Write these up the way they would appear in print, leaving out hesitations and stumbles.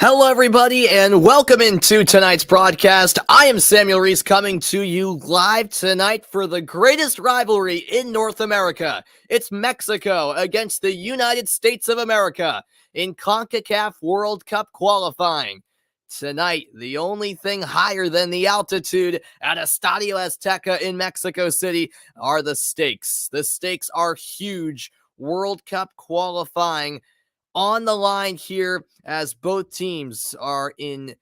Hello, everybody, and welcome into tonight's broadcast. I am Samuel Reese coming to you live tonight for the greatest rivalry in North America. It's Mexico against the United States of America in CONCACAF World Cup Qualifying. Tonight, the only thing higher than the altitude at Estadio Azteca in Mexico City are the stakes. The stakes are huge. World Cup qualifying on the line here as both teams are in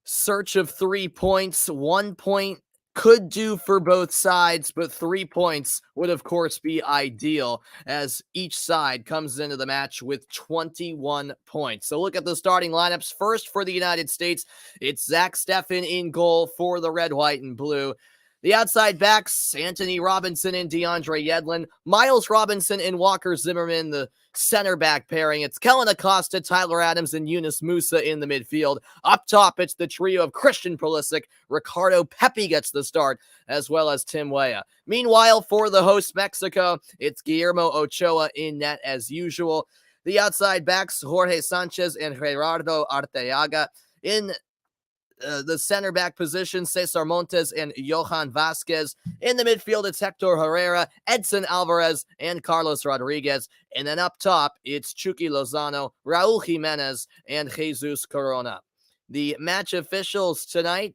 search of 3 points. 1 point could do for both sides, but 3 points would, of course, be ideal as each side comes into the match with 21 points. So look at the starting lineups. First for the United States, it's Zach Steffen in goal for the red, white, and blue. The outside backs, Anthony Robinson and DeAndre Yedlin, Miles Robinson and Walker Zimmerman, the center back pairing. It's Kellen Acosta, Tyler Adams, and Yunus Musa in the midfield. Up top, it's the trio of Christian Pulisic, Ricardo Pepi gets the start, as well as Tim Weah. Meanwhile, for the host Mexico, it's Guillermo Ochoa in net as usual. The outside backs, Jorge Sanchez and Gerardo Arteaga. In the center back position, Cesar Montes and Johan Vasquez. In the midfield, it's Hector Herrera, Edson Alvarez, and Carlos Rodriguez. And then up top, it's Chucky Lozano, Raul Jimenez, and Jesus Corona. The match officials tonight,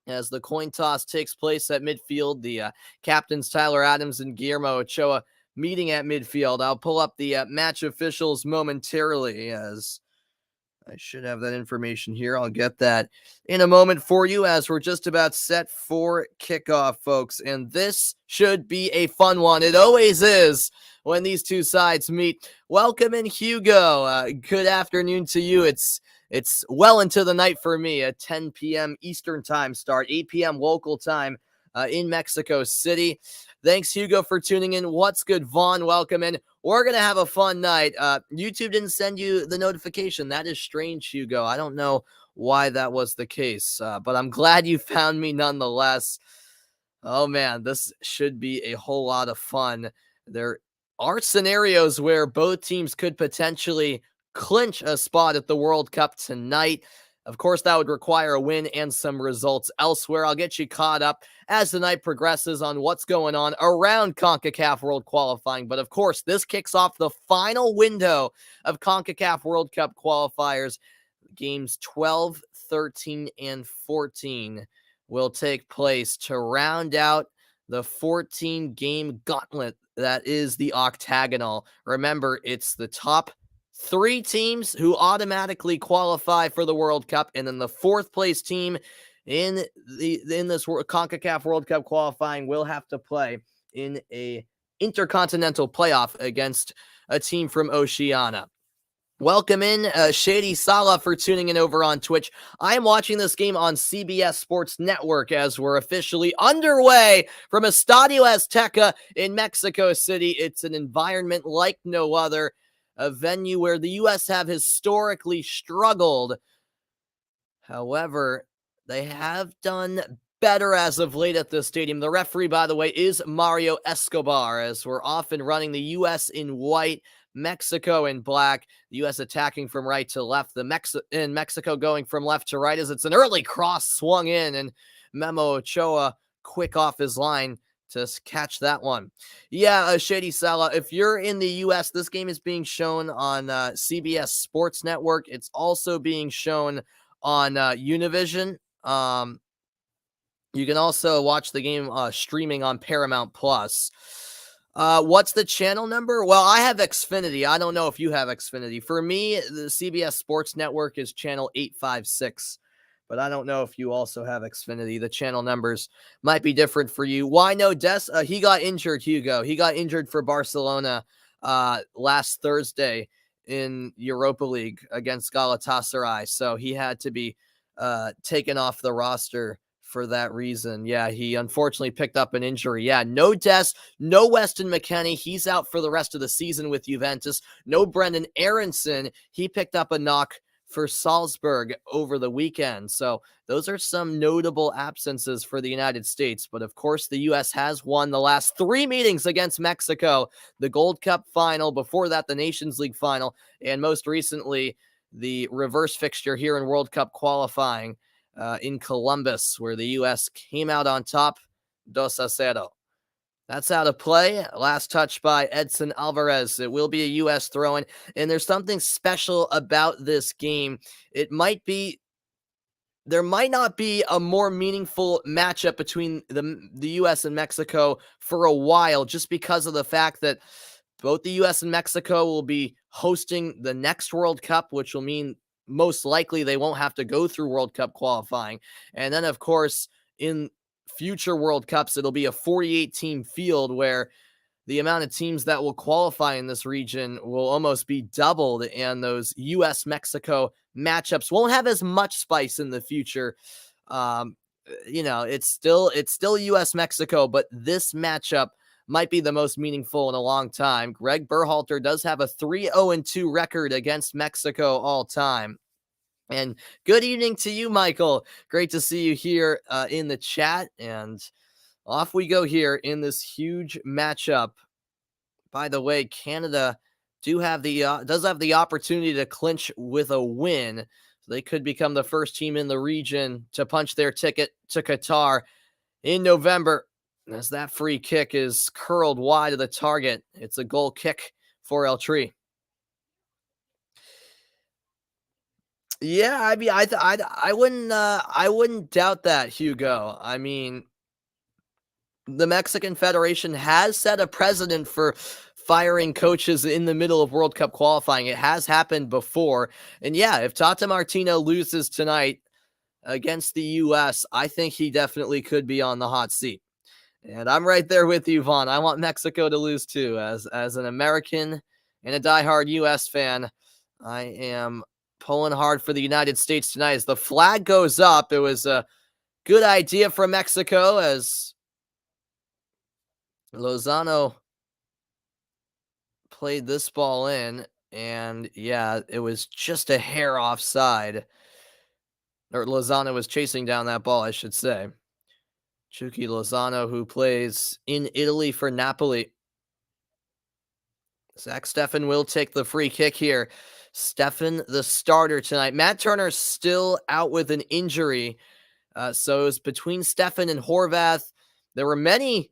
as the coin toss takes place at midfield, the captains Tyler Adams and Guillermo Ochoa meeting at midfield. I'll pull up the match officials momentarily, as I should have that information here. I'll get that in a moment for you, as we're just about set for kickoff, folks. And this should be a fun one. It always is when these two sides meet. Welcome in, Hugo. Good afternoon to you. It's well into the night for me. A 10 p.m. Eastern time start, 8 p.m. local time in Mexico City. Thanks, Hugo, for tuning in. What's good, Vaughn? Welcome in. We're going to have a fun night. YouTube didn't send you the notification. That is strange, Hugo. I don't know why that was the case, but I'm glad you found me nonetheless. Oh, man, this should be a whole lot of fun. There are scenarios where both teams could potentially clinch a spot at the World Cup tonight. Of course, that would require a win and some results elsewhere. I'll get you caught up as the night progresses on what's going on around CONCACAF World Qualifying. But of course, this kicks off the final window of CONCACAF World Cup qualifiers. Games 12, 13, and 14 will take place to round out the 14-game gauntlet that is the octagonal. Remember, it's the top 3 teams who automatically qualify for the World Cup, and then the 4th place team in this CONCACAF World Cup qualifying will have to play in a intercontinental playoff against a team from Oceania. Welcome in, Shady Salah, for tuning in over on Twitch. I am watching this game on CBS Sports Network as we're officially underway from Estadio Azteca in Mexico City. It's an environment like no other. A venue where the U.S. have historically struggled. However, they have done better as of late at this stadium. The referee, by the way, is Mario Escobar, as we're often running the U.S. in white, Mexico in black, the U.S. attacking from right to left, Mexico going from left to right, as it's an early cross swung in, and Memo Ochoa quick off his line to catch that one. Yeah, Shady Salah, if you're in the U.S., this game is being shown on CBS Sports Network. It's also being shown on Univision. You can also watch the game streaming on Paramount+. What's the channel number? Well, I have Xfinity. I don't know if you have Xfinity. For me, the CBS Sports Network is channel 856. But I don't know if you also have Xfinity. The channel numbers might be different for you. Why no Des? He got injured, Hugo. He got injured for Barcelona last Thursday in Europa League against Galatasaray. So he had to be taken off the roster for that reason. Yeah, he unfortunately picked up an injury. Yeah, no Des, no Weston McKennie. He's out for the rest of the season with Juventus. No Brendan Aronson. He picked up a knock for Salzburg over the weekend. So those are some notable absences for the United States. But of course, the U.S. has won the last 3 meetings against Mexico, the Gold Cup final, before that, the Nations League final, and most recently, the reverse fixture here in World Cup qualifying in Columbus, where the U.S. came out on top, 2-0. That's out of play. Last touch by Edson Alvarez. It will be a U.S. throw-in, and there's something special about this game. There might not be a more meaningful matchup between the U.S. and Mexico for a while, just because of the fact that both the U.S. and Mexico will be hosting the next World Cup, which will mean most likely they won't have to go through World Cup qualifying. And then, of course, in future World Cups, it'll be a 48-team field where the amount of teams that will qualify in this region will almost be doubled, and those U.S.-Mexico matchups won't have as much spice in the future. It's still U.S.-Mexico, but this matchup might be the most meaningful in a long time. Greg Berhalter does have a 3-0-2 record against Mexico all time. And good evening to you, Michael. Great to see you here in the chat. And off we go here in this huge matchup. By the way, Canada does have the opportunity to clinch with a win. So they could become the first team in the region to punch their ticket to Qatar in November, as that free kick is curled wide of the target. It's a goal kick for El Tri. Yeah, I mean, I wouldn't doubt that, Hugo. I mean, the Mexican Federation has set a precedent for firing coaches in the middle of World Cup qualifying. It has happened before. And yeah, if Tata Martino loses tonight against the U.S., I think he definitely could be on the hot seat. And I'm right there with you, Vaughn. I want Mexico to lose too. As an American and a diehard U.S. fan, I am pulling hard for the United States tonight. As the flag goes up, it was a good idea for Mexico, as Lozano played this ball in, and yeah, it was just a hair offside. Or Lozano was chasing down that ball, I should say. Chucky Lozano, who plays in Italy for Napoli. Zach Steffen will take the free kick here. Steffen, the starter tonight. Matt Turner's still out with an injury. So it was between Steffen and Horvath. There were many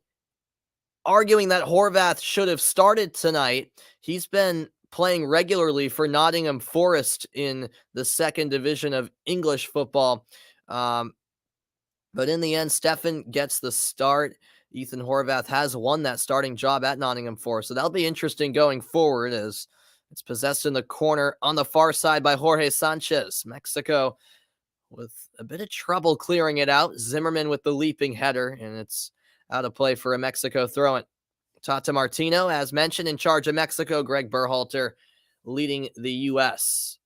arguing that Horvath should have started tonight. He's been playing regularly for Nottingham Forest in the second division of English football. But in the end, Steffen gets the start. Ethan Horvath has won that starting job at Nottingham Forest. So that'll be interesting going forward, as it's possessed in the corner on the far side by Jorge Sanchez. Mexico with a bit of trouble clearing it out. Zimmerman with the leaping header, and it's out of play for a Mexico throw-in. Tata Martino, as mentioned, in charge of Mexico. Greg Berhalter leading the U.S.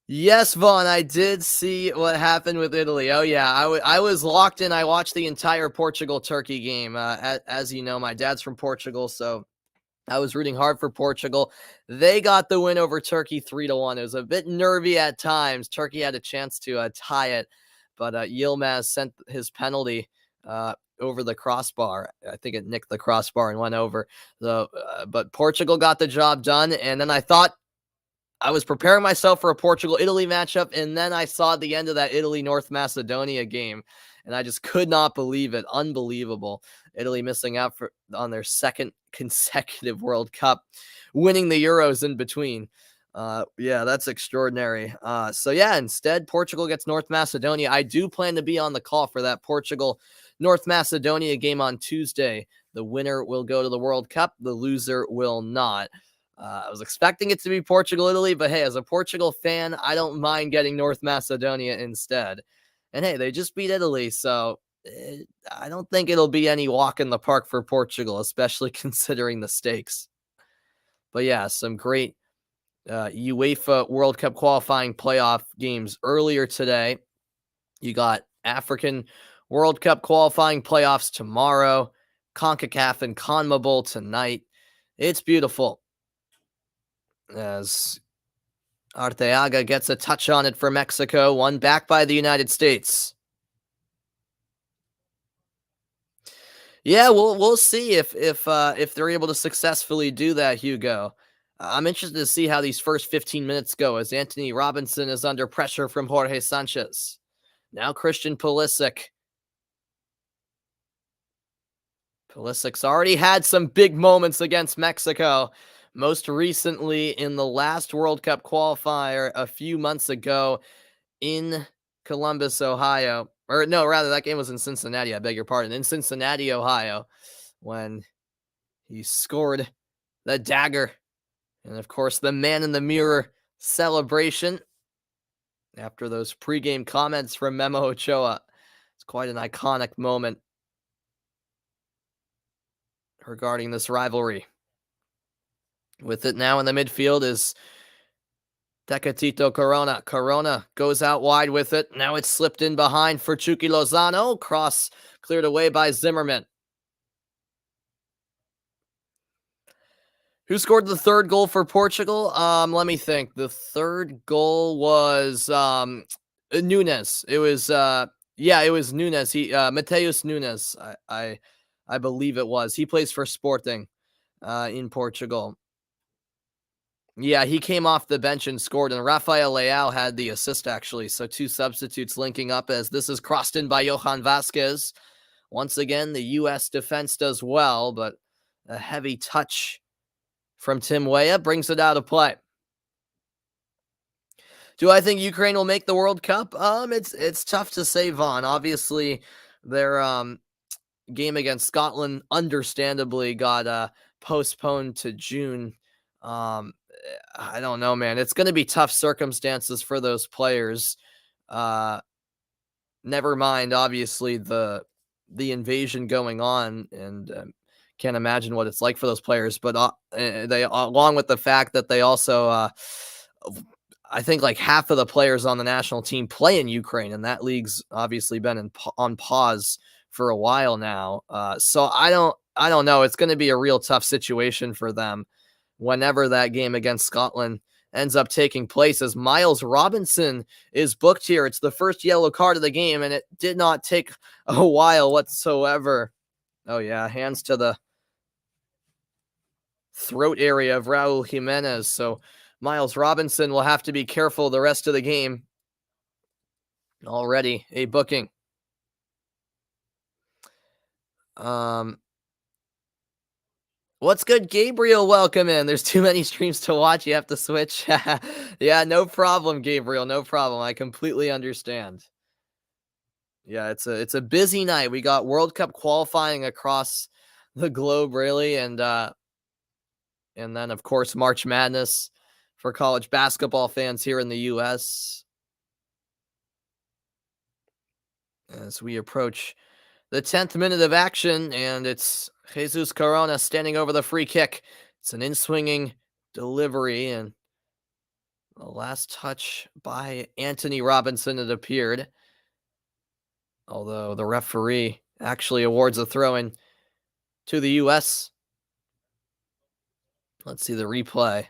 Yes, Vaughn, I did see what happened with Italy. Oh, yeah, I was locked in. I watched the entire Portugal-Turkey game. As you know, my dad's from Portugal, so I was rooting hard for Portugal. They got the win over Turkey 3-1. It was a bit nervy at times. Turkey had a chance to tie it, but Yilmaz sent his penalty over the crossbar. I think it nicked the crossbar and went over. So, but Portugal got the job done, and then I was preparing myself for a Portugal-Italy matchup, and then I saw the end of that Italy-North Macedonia game, and I just could not believe it. Unbelievable. Italy missing out on their second consecutive World Cup, winning the Euros in between. Yeah, that's extraordinary. So yeah, instead, Portugal gets North Macedonia. I do plan to be on the call for that Portugal-North Macedonia game on Tuesday. The winner will go to the World Cup. The loser will not. I was expecting it to be Portugal-Italy, but hey, as a Portugal fan, I don't mind getting North Macedonia instead. And hey, they just beat Italy, so I don't think it'll be any walk in the park for Portugal, especially considering the stakes. But yeah, some great UEFA World Cup qualifying playoff games earlier today. You got African World Cup qualifying playoffs tomorrow, CONCACAF and CONMEBOL tonight. It's beautiful, as Arteaga gets a touch on it for Mexico, one back by the United States. Yeah, we'll see if they're able to successfully do that, Hugo. I'm interested to see how these first 15 minutes go as Anthony Robinson is under pressure from Jorge Sanchez. Now Christian Pulisic. Pulisic's already had some big moments against Mexico, most recently in the last World Cup qualifier a few months ago in Columbus, Ohio. Or no, rather, that game was in Cincinnati. I beg your pardon. In Cincinnati, Ohio, when he scored the dagger. And of course, the man in the mirror celebration after those pregame comments from Memo Ochoa. It's quite an iconic moment regarding this rivalry. With it now in the midfield is Tecatito Corona. Corona goes out wide with it. Now it's slipped in behind for Chucky Lozano. Cross cleared away by Zimmerman. Who scored the third goal for Portugal? Let me think. The third goal was Nunes. It was it was Nunes. He Mateus Nunes. I believe it was. He plays for Sporting in Portugal. Yeah, he came off the bench and scored, and Rafael Leao had the assist, actually. So two substitutes linking up as this is crossed in by Johan Vasquez. Once again, the U.S. defense does well, but a heavy touch from Tim Weah brings it out of play. Do I think Ukraine will make the World Cup? It's tough to say, Vaughn. Obviously, their game against Scotland understandably got postponed to June. I don't know, man. It's going to be tough circumstances for those players. Never mind, obviously, the invasion going on, and can't imagine what it's like for those players. But they, along with the fact that they also, I think, like half of the players on the national team play in Ukraine, and that league's obviously been on pause for a while now. So I don't know. It's going to be a real tough situation for them whenever that game against Scotland ends up taking place, as Miles Robinson is booked here. It's the first yellow card of the game, and it did not take a while whatsoever. Oh, yeah, hands to the throat area of Raul Jimenez. So Miles Robinson will have to be careful the rest of the game. Already a booking. What's good, Gabriel? Welcome in. There's too many streams to watch. You have to switch. Yeah, no problem, Gabriel. No problem. I completely understand. Yeah, it's a busy night. We got World Cup qualifying across the globe, really, and then of course March Madness for college basketball fans here in the U.S. as we approach the 10th minute of action, and it's Jesus Corona standing over the free kick. It's an in-swinging delivery, and the last touch by Anthony Robinson, it appeared. Although the referee actually awards a throw-in to the U.S. Let's see the replay.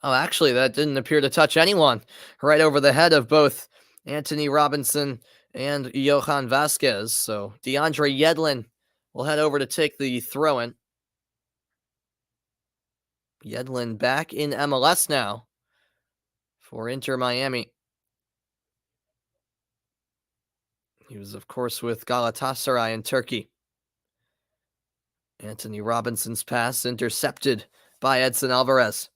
Oh, actually, that didn't appear to touch anyone. Right over the head of both Anthony Robinson and Johan Vasquez. So DeAndre Yedlin will head over to take the throw-in. Yedlin back in MLS now for Inter Miami. He was, of course, with Galatasaray in Turkey. Anthony Robinson's pass intercepted by Edson Alvarez.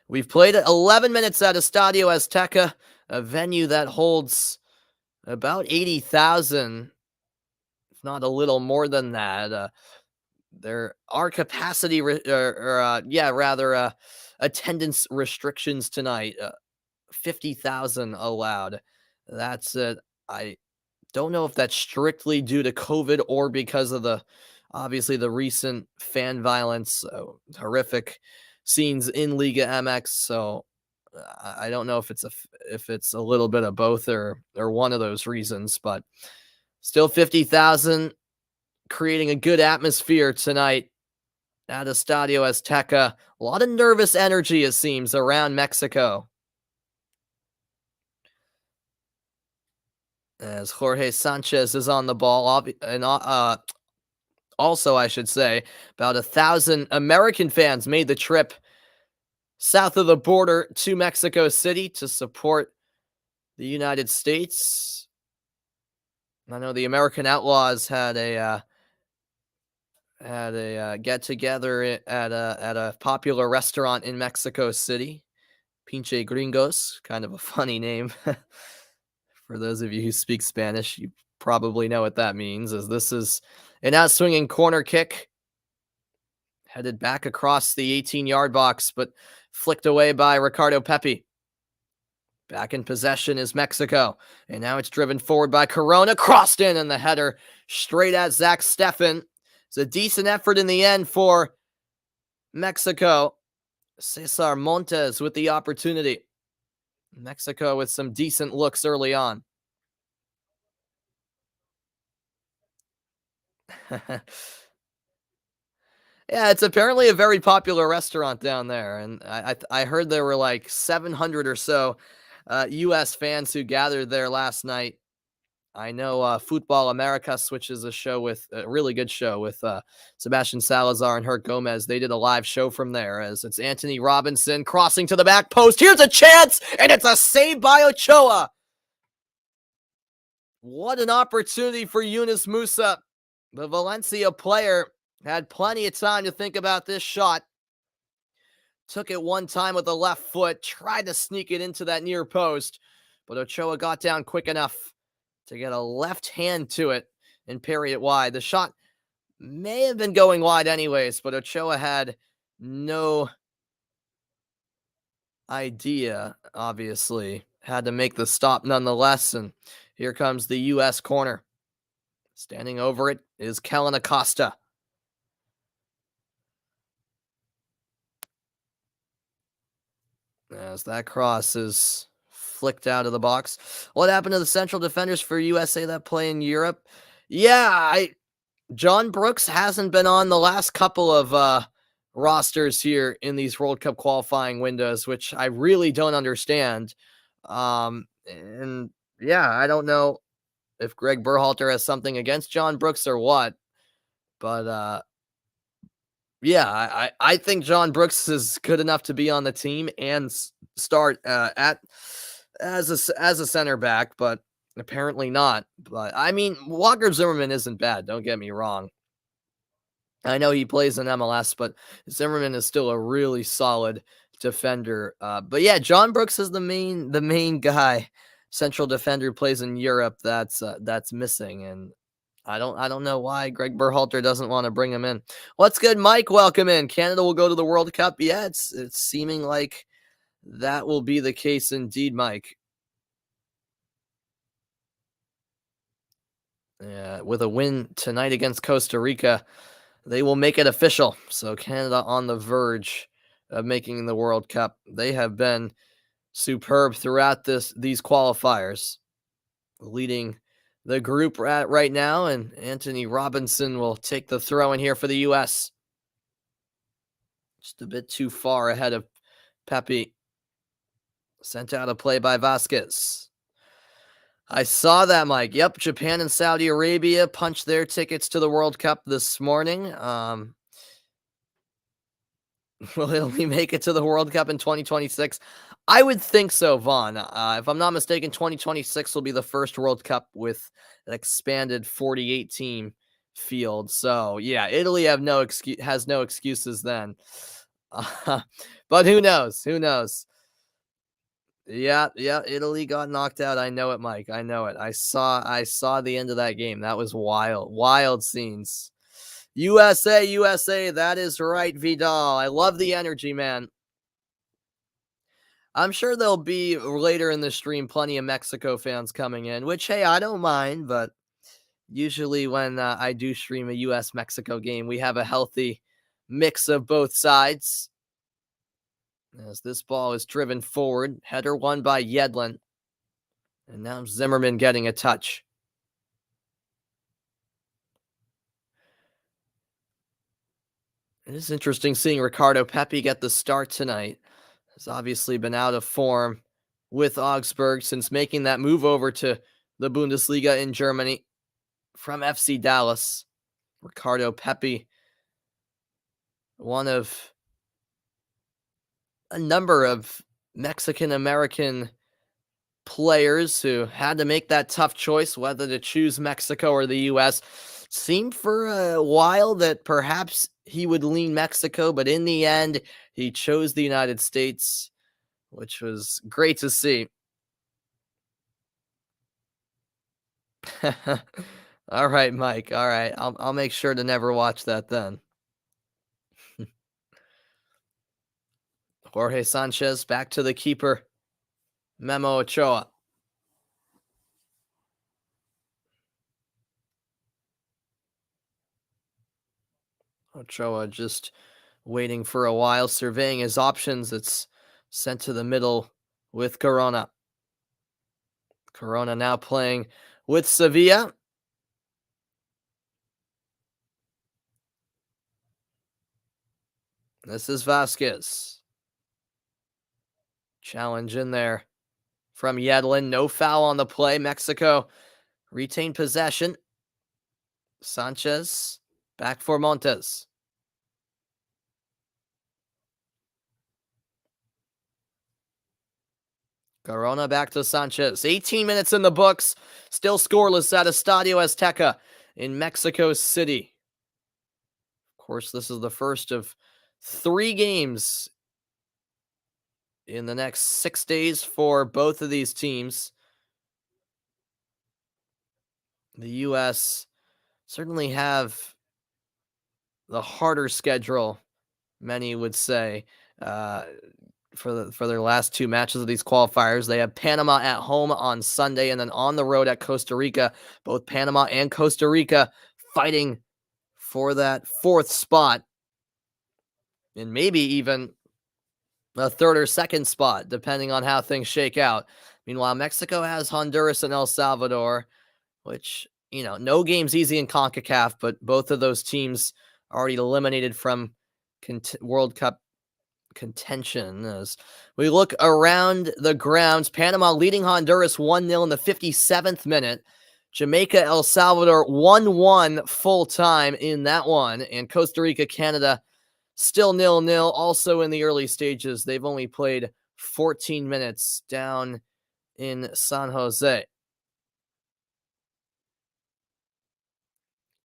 We've played 11 minutes at Estadio Azteca, a venue that holds about 80,000, if not a little more than that. There are capacity, attendance restrictions tonight. 50,000 allowed. That's it. I don't know if that's strictly due to COVID or because of the recent fan violence, horrific scenes in Liga MX. So I don't know if it's a little bit of both or one of those reasons, but still 50,000, creating a good atmosphere tonight at Estadio Azteca. A lot of nervous energy, it seems, around Mexico, as Jorge Sanchez is on the ball, and Also, I should say, about 1,000 American fans made the trip south of the border to Mexico City to support the United States. I know the American Outlaws had a get together at a popular restaurant in Mexico City, Pinche Gringos, kind of a funny name. For those of you who speak Spanish, you probably know what that means, as this is an out-swinging corner kick headed back across the 18-yard box, but flicked away by Ricardo Pepi. Back in possession is Mexico, and now it's driven forward by Corona, crossed in, and the header straight at Zach Steffen. It's a decent effort in the end for Mexico. Cesar Montes with the opportunity. Mexico with some decent looks early on. Yeah, it's apparently a very popular restaurant down there, and I heard there were like 700 or so U.S. fans who gathered there last night. I know Football Americas, which is a really good show with Sebastian Salazar and Hurt Gomez. They did a live show from there, as it's Anthony Robinson crossing to the back post. Here's a chance, and it's a save by Ochoa. What an opportunity for Yunus Musa. The Valencia player had plenty of time to think about this shot. Took it one time with the left foot, tried to sneak it into that near post, but Ochoa got down quick enough to get a left hand to it and parry it wide. The shot may have been going wide anyways, but Ochoa had no idea, obviously. Had to make the stop nonetheless, and here comes the U.S. corner. Standing over it is Kellen Acosta. As that cross is flicked out of the box. What happened to the central defenders for USA that play in Europe? Yeah, John Brooks hasn't been on the last couple of rosters here in these World Cup qualifying windows, which I really don't understand. And yeah, I don't know if Greg Berhalter has something against John Brooks or what, but yeah, I think John Brooks is good enough to be on the team and start as a center back, but apparently not. But I mean, Walker Zimmerman isn't bad. Don't get me wrong. I know he plays in MLS, but Zimmerman is still a really solid defender. But yeah, John Brooks is the main guy, central defender who plays in Europe that's missing, and I don't know why Greg Berhalter doesn't want to bring him in. What's good, Mike? Welcome in. Canada will go to the World Cup. Yeah, it's seeming like that will be the case indeed, Mike. Yeah, with a win tonight against Costa Rica, they will make it official. So Canada on the verge of making the World Cup. They have been superb throughout these qualifiers, leading the group right now, and Anthony Robinson will take the throw in here for the U.S. Just a bit too far ahead of Pepi. Sent out a play by Vasquez. I saw that, Mike. Yep, Japan and Saudi Arabia punched their tickets to the World Cup this morning. Will Italy make it to the World Cup in 2026? I would think so, Vaughn. If I'm not mistaken, 2026 will be the first World Cup with an expanded 48-team field. So, yeah, Italy has no excuses then. But who knows? Who knows? Yeah, Italy got knocked out. I know it, Mike. I know it. I saw the end of that game. That was wild scenes. USA, that is right, Vidal. I love the energy, man. I'm sure there'll be later in the stream plenty of Mexico fans coming in, which, hey, I don't mind, but usually when I do stream a US-Mexico game, we have a healthy mix of both sides. As this ball is driven forward, header won by Yedlin. And now Zimmerman getting a touch. It is interesting seeing Ricardo Pepi get the start tonight. Has obviously been out of form with Augsburg since making that move over to the Bundesliga in Germany from FC Dallas. Ricardo Pepi, one of a number of Mexican-American players who had to make that tough choice whether to choose Mexico or the US. Seemed for a while that perhaps he would lean Mexico, but in the end, he chose the United States, which was great to see. All right, Mike. All right. I'll make sure to never watch that then. Jorge Sanchez back to the keeper, Memo Ochoa. Ochoa just waiting for a while, surveying his options. It's sent to the middle with Corona. Corona now playing with Sevilla. This is Vasquez. Challenge in there from Yedlin. No foul on the play. Mexico retain possession. Sanchez back for Montes. Corona back to Sanchez. 18 minutes in the books. Still scoreless at Estadio Azteca in Mexico City. Of course, this is the first of 3 games in the next 6 days for both of these teams. The U.S. certainly have the harder schedule, many would say, for their last 2 matches of these qualifiers. They have Panama at home on Sunday and then on the road at Costa Rica. Both Panama and Costa Rica fighting for that 4th spot and maybe even a 3rd or 2nd spot, depending on how things shake out. Meanwhile, Mexico has Honduras and El Salvador, which, no game's easy in CONCACAF, but both of those teams already eliminated from World Cup contention. As we look around the grounds, Panama leading Honduras 1-0 in the 57th minute. Jamaica, El Salvador 1-1 full time in that one. And Costa Rica, Canada still 0-0. Also in the early stages, they've only played 14 minutes down in San Jose.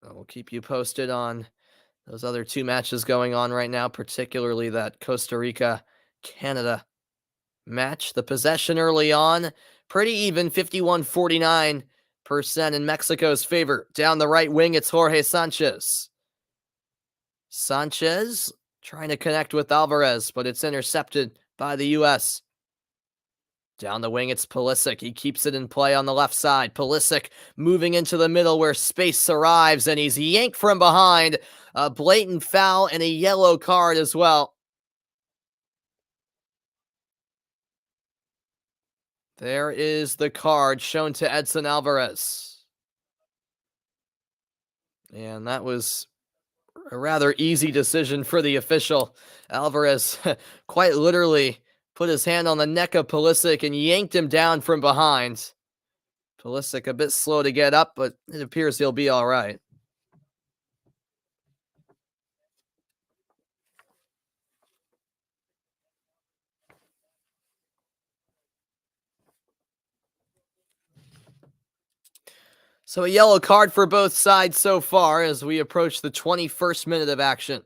We'll keep you posted on those other 2 matches going on right now, particularly that Costa Rica-Canada match. The possession early on, pretty even, 51-49% in Mexico's favor. Down the right wing, it's Jorge Sanchez. Sanchez trying to connect with Alvarez, but it's intercepted by the U.S. Down the wing, it's Pulisic. He keeps it in play on the left side. Pulisic moving into the middle where space arrives, and he's yanked from behind. A blatant foul and a yellow card as well. There is the card shown to Edson Alvarez. And that was a rather easy decision for the official. Alvarez quite literally put his hand on the neck of Pulisic and yanked him down from behind. Pulisic a bit slow to get up, but it appears he'll be all right. So a yellow card for both sides so far as we approach the 21st minute of action.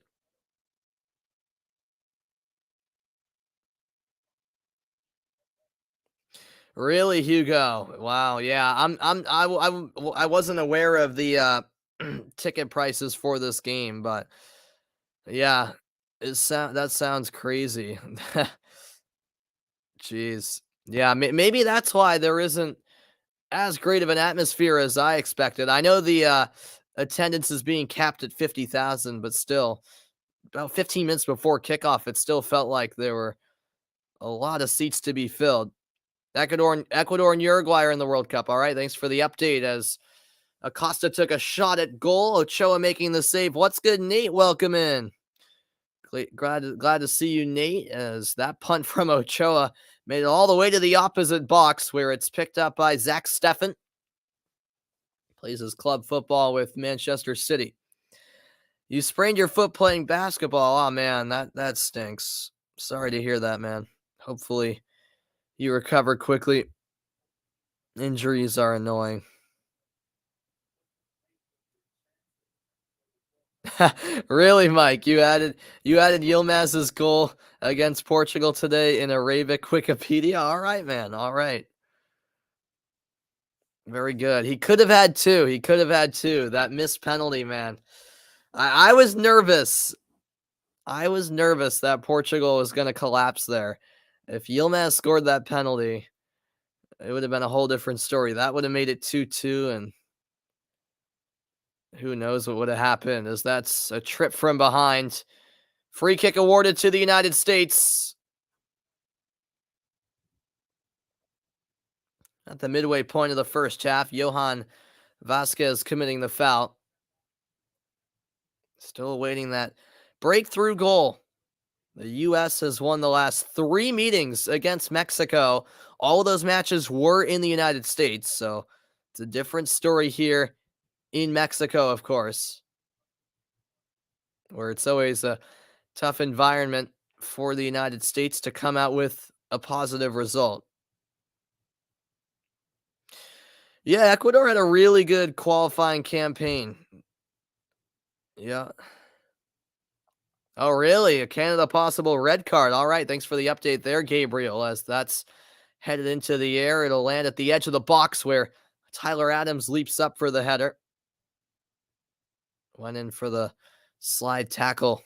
Really, Hugo? Wow, yeah. I wasn't aware of the ticket prices for this game, but yeah, that sounds crazy. Jeez. Yeah, maybe that's why there isn't as great of an atmosphere as I expected. I know the attendance is being capped at 50,000, but still, about 15 minutes before kickoff, it still felt like there were a lot of seats to be filled. Ecuador and Uruguay are in the World Cup. All right, thanks for the update as Acosta took a shot at goal. Ochoa making the save. What's good, Nate? Welcome in. Glad to see you, Nate, as that punt from Ochoa made it all the way to the opposite box where it's picked up by Zach Steffen. Plays his club football with Manchester City. You sprained your foot playing basketball. Oh man, that stinks. Sorry to hear that, man. Hopefully you recover quickly. Injuries are annoying. Really, Mike? You added Yilmaz's goal against Portugal today in Arabic Wikipedia. All right, man. All right. Very good. He could have had two. He could have had two. That missed penalty, man. I was nervous. I was nervous that Portugal was going to collapse there. If Yilmaz scored that penalty, it would have been a whole different story. That would have made it 2-2, and who knows what would have happened, as that's a trip from behind. Free kick awarded to the United States. At the midway point of the first half, Johan Vasquez committing the foul. Still awaiting that breakthrough goal. The U.S. has won the last 3 meetings against Mexico. All of those matches were in the United States, so it's a different story here in Mexico, of course, where it's always a tough environment for the United States to come out with a positive result. Yeah, Ecuador had a really good qualifying campaign. Yeah. Oh, really? A Canada possible red card. All right, thanks for the update there, Gabriel, as that's headed into the air. It'll land at the edge of the box where Tyler Adams leaps up for the header. Went in for the slide tackle.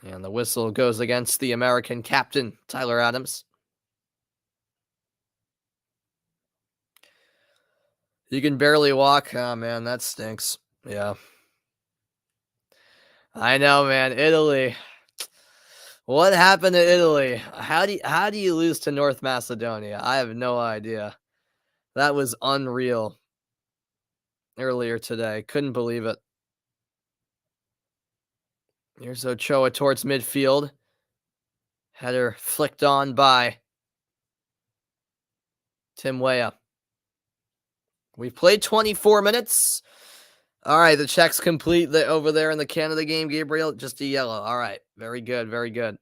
And the whistle goes against the American captain, Tyler Adams. You can barely walk. Oh, man, that stinks. Yeah. I know, man. Italy. What happened to Italy? How do you lose to North Macedonia? I have no idea. That was unreal earlier today. Couldn't believe it. Here's Ochoa towards midfield. Header flicked on by Tim Weah. We've played 24 minutes. All right, the check's complete over there in the Canada game, Gabriel. Just a yellow. All right, very good, very good.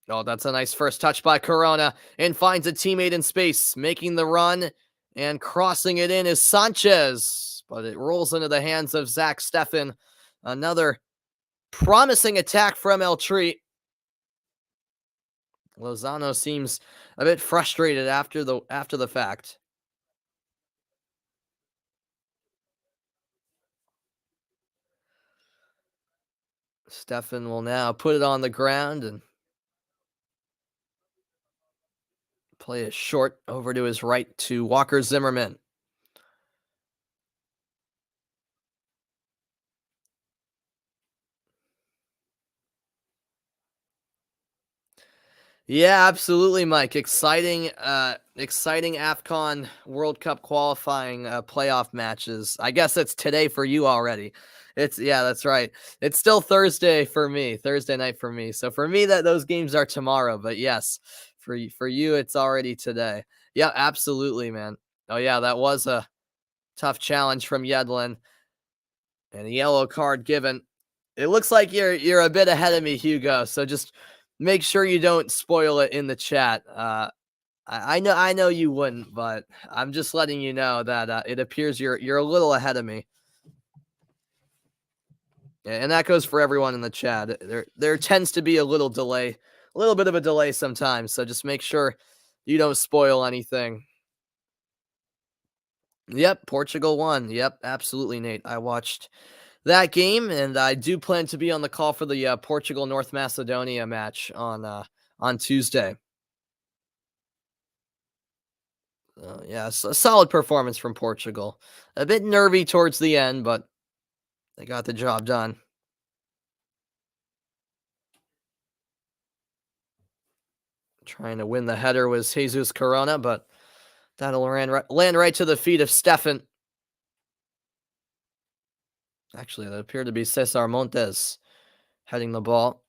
Oh, that's a nice first touch by Corona, and finds a teammate in space, making the run and crossing it in is Sanchez, but it rolls into the hands of Zach Steffen. Another promising attack from El Tri. Lozano seems a bit frustrated after the fact. Steffen will now put it on the ground and play it short over to his right to Walker Zimmerman. Yeah, absolutely, Mike. Exciting AFCON World Cup qualifying playoff matches. I guess it's today for you already. Yeah, that's right. It's still Thursday for me, Thursday night for me. So for me, that those games are tomorrow. But yes, for you, it's already today. Yeah, absolutely, man. Oh yeah, that was a tough challenge from Yedlin, and a yellow card given. It looks like you're a bit ahead of me, Hugo. So just make sure you don't spoil it in the chat. I know you wouldn't, but I'm just letting you know that it appears you're a little ahead of me. And that goes for everyone in the chat. There tends to be a little delay, a little bit of a delay sometimes. So just make sure you don't spoil anything. Yep, Portugal won. Yep, absolutely, Nate. I watched that game, and I do plan to be on the call for the Portugal North Macedonia match on Tuesday. Yeah, a solid performance from Portugal. A bit nervy towards the end, but they got the job done. Trying to win the header was Jesus Corona, but that'll land right to the feet of Steffen. Actually, that appeared to be Cesar Montes heading the ball.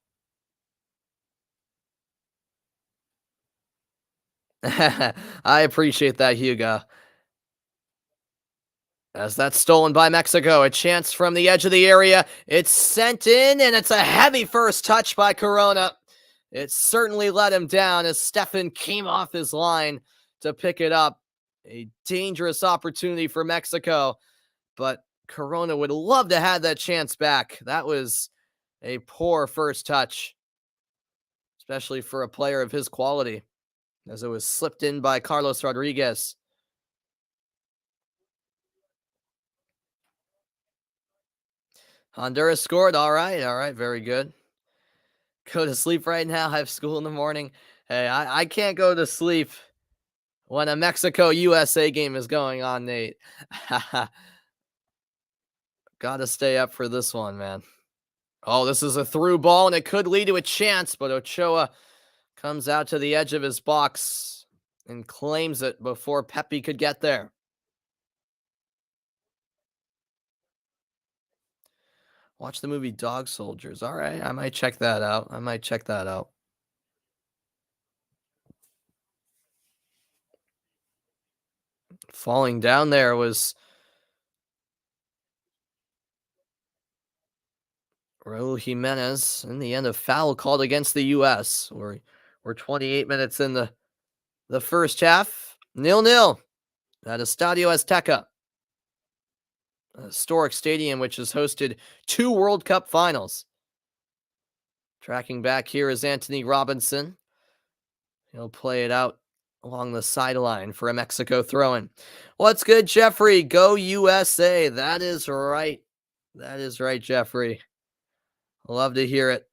I appreciate that, Hugo. As that's stolen by Mexico, a chance from the edge of the area. It's sent in, and it's a heavy first touch by Corona. It certainly let him down as Stefan came off his line to pick it up. A dangerous opportunity for Mexico, but Corona would love to have that chance back. That was a poor first touch, especially for a player of his quality, as it was slipped in by Carlos Rodriguez. Honduras scored. All right. All right. Very good. Go to sleep right now. I have school in the morning. Hey, I can't go to sleep when a Mexico USA game is going on, Nate. Got to stay up for this one, man. Oh, this is a through ball, and it could lead to a chance, but Ochoa comes out to the edge of his box and claims it before Pepe could get there. Watch the movie Dog Soldiers. All right, I might check that out. Falling down there was Raul Jimenez. In the end, a foul called against the U.S. We're 28 minutes in the first half. 0-0 at Estadio Azteca, a historic stadium which has hosted 2 World Cup finals. Tracking back here is Anthony Robinson. He'll play it out along the sideline for a Mexico throw-in. What's good, Jeffrey? Go USA. That is right. That is right, Jeffrey. Love to hear it.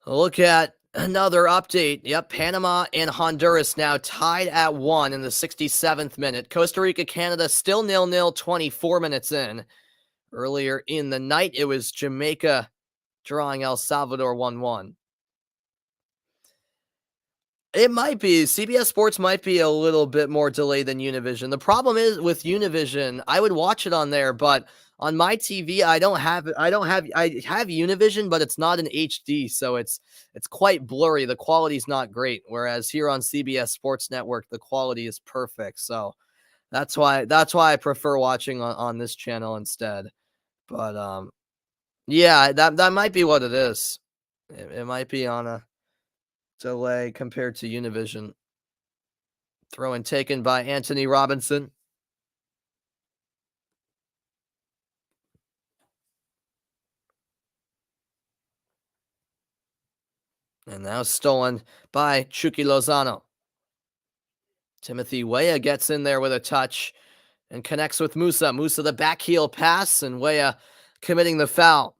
Look at another update. Yep, Panama and Honduras now tied at 1 in the 67th minute. Costa Rica, Canada still 0-0, 24 minutes in. Earlier in the night, it was Jamaica drawing El Salvador 1-1. It might be. CBS Sports might be a little bit more delayed than Univision. The problem is with Univision, I would watch it on there, but on my TV, I have Univision, but it's not in HD, so it's quite blurry. The quality's not great. Whereas here on CBS Sports Network, the quality is perfect. So that's why I prefer watching on this channel instead. But yeah, that might be what it is. It might be on a delay compared to Univision. Throw in taken by Anthony Robinson. And now stolen by Chucky Lozano. Timothy Weah gets in there with a touch and connects with Musa. Musa the back heel pass, and Weah committing the foul.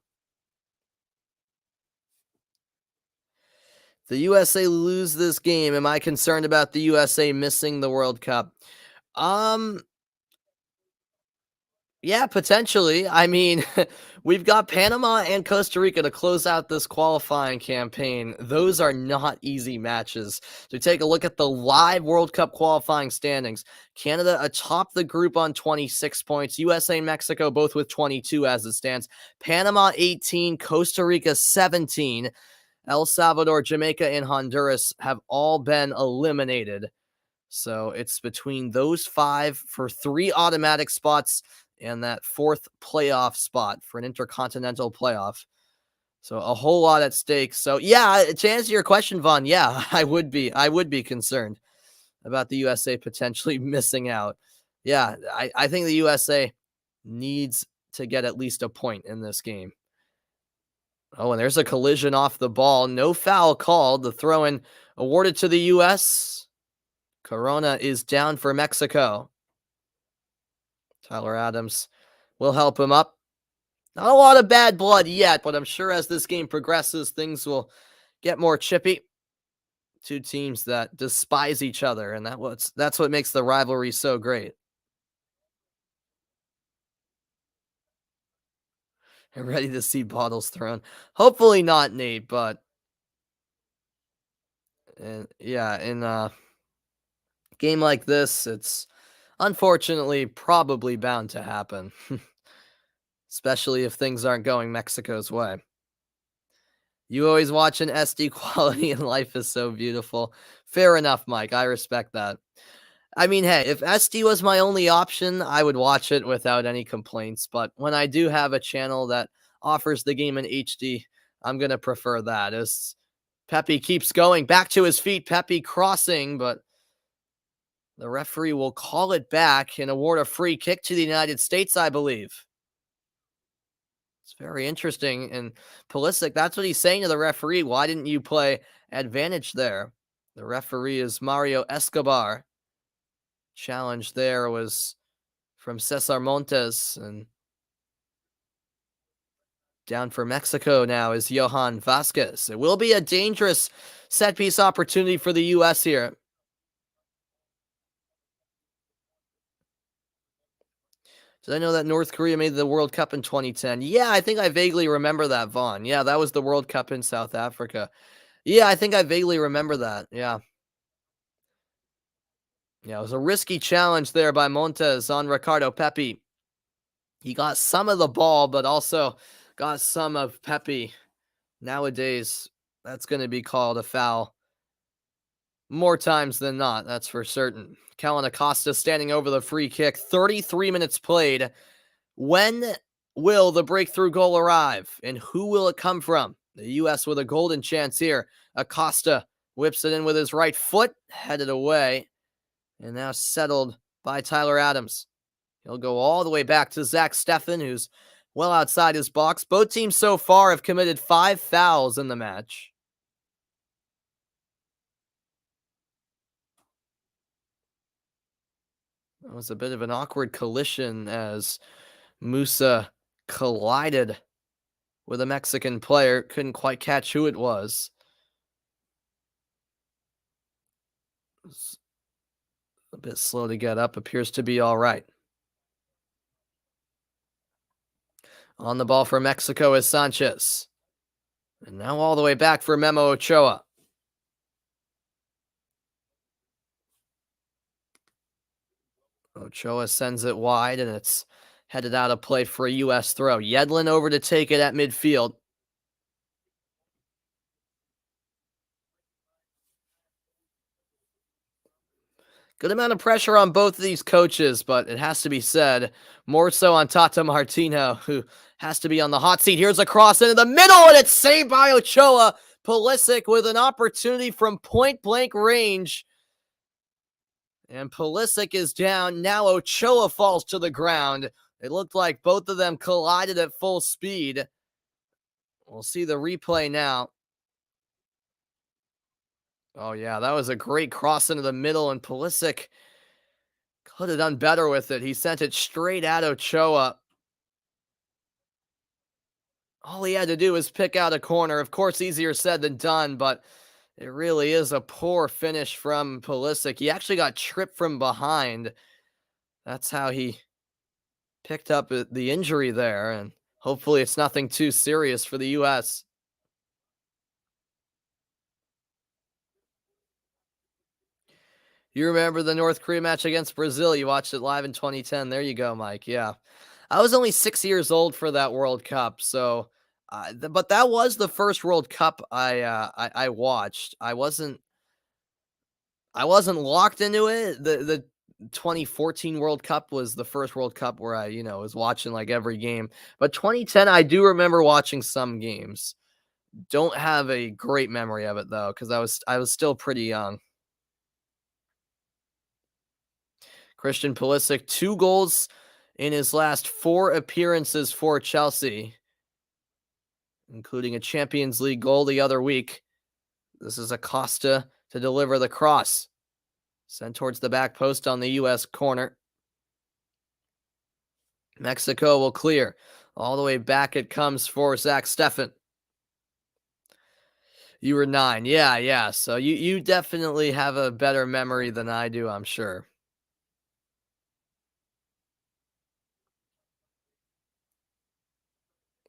The USA lose this game. Am I concerned about the USA missing the World Cup? Yeah, potentially. I mean, we've got Panama and Costa Rica to close out this qualifying campaign. Those are not easy matches. So take a look at the live World Cup qualifying standings. Canada atop the group on 26 points. USA and Mexico both with 22 as it stands. Panama 18, Costa Rica 17. El Salvador, Jamaica, and Honduras have all been eliminated. So it's between those 5 for 3 automatic spots and that 4th playoff spot for an intercontinental playoff. So a whole lot at stake. So yeah, to answer your question, Vaughn, yeah, I would be concerned about the USA potentially missing out. Yeah, I think the USA needs to get at least a point in this game. Oh, and there's a collision off the ball. No foul called. The throw-in awarded to the U.S. Corona is down for Mexico. Tyler Adams will help him up. Not a lot of bad blood yet, but I'm sure as this game progresses, things will get more chippy. 2 teams that despise each other, and that's what makes the rivalry so great. I'm ready to see bottles thrown. Hopefully not, Nate, but yeah, in a game like this, it's unfortunately probably bound to happen, especially if things aren't going Mexico's way. You always watch an SD quality and life is so beautiful. Fair enough, Mike. I respect that. I mean, hey, if SD was my only option, I would watch it without any complaints. But when I do have a channel that offers the game in HD, I'm going to prefer that. As Pepe keeps going back to his feet, Pepe crossing, but the referee will call it back and award a free kick to the United States, I believe. It's very interesting. And Pulisic, that's what he's saying to the referee. Why didn't you play advantage there? The referee is Mario Escobar. Challenge there was from Cesar Montes, and down for Mexico now is Johan Vasquez. It will be a dangerous set piece opportunity for the U.S. here. Did I know that North Korea made the World Cup in 2010? Yeah, I think I vaguely remember that, Vaughn. Yeah, that was the World Cup in South Africa. Yeah, I think I vaguely remember that. Yeah. Yeah, it was a risky challenge there by Montes on Ricardo Pepi. He got some of the ball, but also got some of Pepi. Nowadays, that's going to be called a foul more times than not, that's for certain. Kellen Acosta standing over the free kick. 33 minutes played. When will the breakthrough goal arrive? And who will it come from? The U.S. with a golden chance here. Acosta whips it in with his right foot, headed away, and now settled by Tyler Adams. He'll go all the way back to Zach Steffen, who's well outside his box. Both teams so far have committed 5 fouls in the match. That was a bit of an awkward collision as Musa collided with a Mexican player. Couldn't quite catch who it was. It's a bit slow to get up. Appears to be all right. On the ball for Mexico is Sanchez. And now all the way back for Memo Ochoa. Ochoa sends it wide, and it's headed out of play for a U.S. throw. Yedlin over to take it at midfield. Good amount of pressure on both of these coaches, but it has to be said, more so on Tata Martino, who has to be on the hot seat. Here's a cross into the middle, and it's saved by Ochoa. Pulisic with an opportunity from point-blank range. And Pulisic is down. Now Ochoa falls to the ground. It looked like both of them collided at full speed. We'll see the replay now. Oh, yeah, that was a great cross into the middle, and Pulisic could have done better with it. He sent it straight at Ochoa. All he had to do was pick out a corner. Of course, easier said than done, but it really is a poor finish from Pulisic. He actually got tripped from behind. That's how he picked up the injury there, and hopefully it's nothing too serious for the U.S. You remember the North Korea match against Brazil? You watched it live in 2010. There you go, Mike. Yeah. I was only 6 years old for that World Cup, so but that was the first World Cup I watched. I wasn't locked into it. The 2014 World Cup was the first World Cup where I, was watching like every game. But 2010, I do remember watching some games. Don't have a great memory of it though, because I was still pretty young. Christian Pulisic, 2 goals in his last 4 appearances for Chelsea, including a Champions League goal the other week. This is Acosta to deliver the cross. Sent towards the back post on the U.S. corner. Mexico will clear. All the way back it comes for Zach Steffen. You were 9. Yeah. So you definitely have a better memory than I do, I'm sure.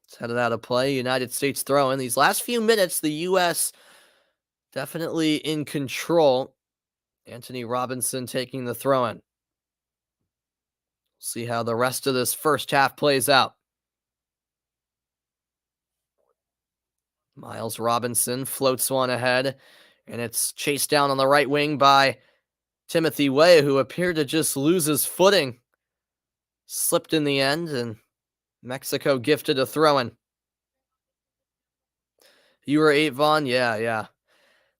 It's headed out of play. United States throw in. These last few minutes, the U.S. definitely in control. Anthony Robinson taking the throw in. See how the rest of this first half plays out. Miles Robinson floats one ahead, and it's chased down on the right wing by Timothy Weah, who appeared to just lose his footing. Slipped in the end, and Mexico gifted a throw-in. You were 8, Vaughn? Yeah.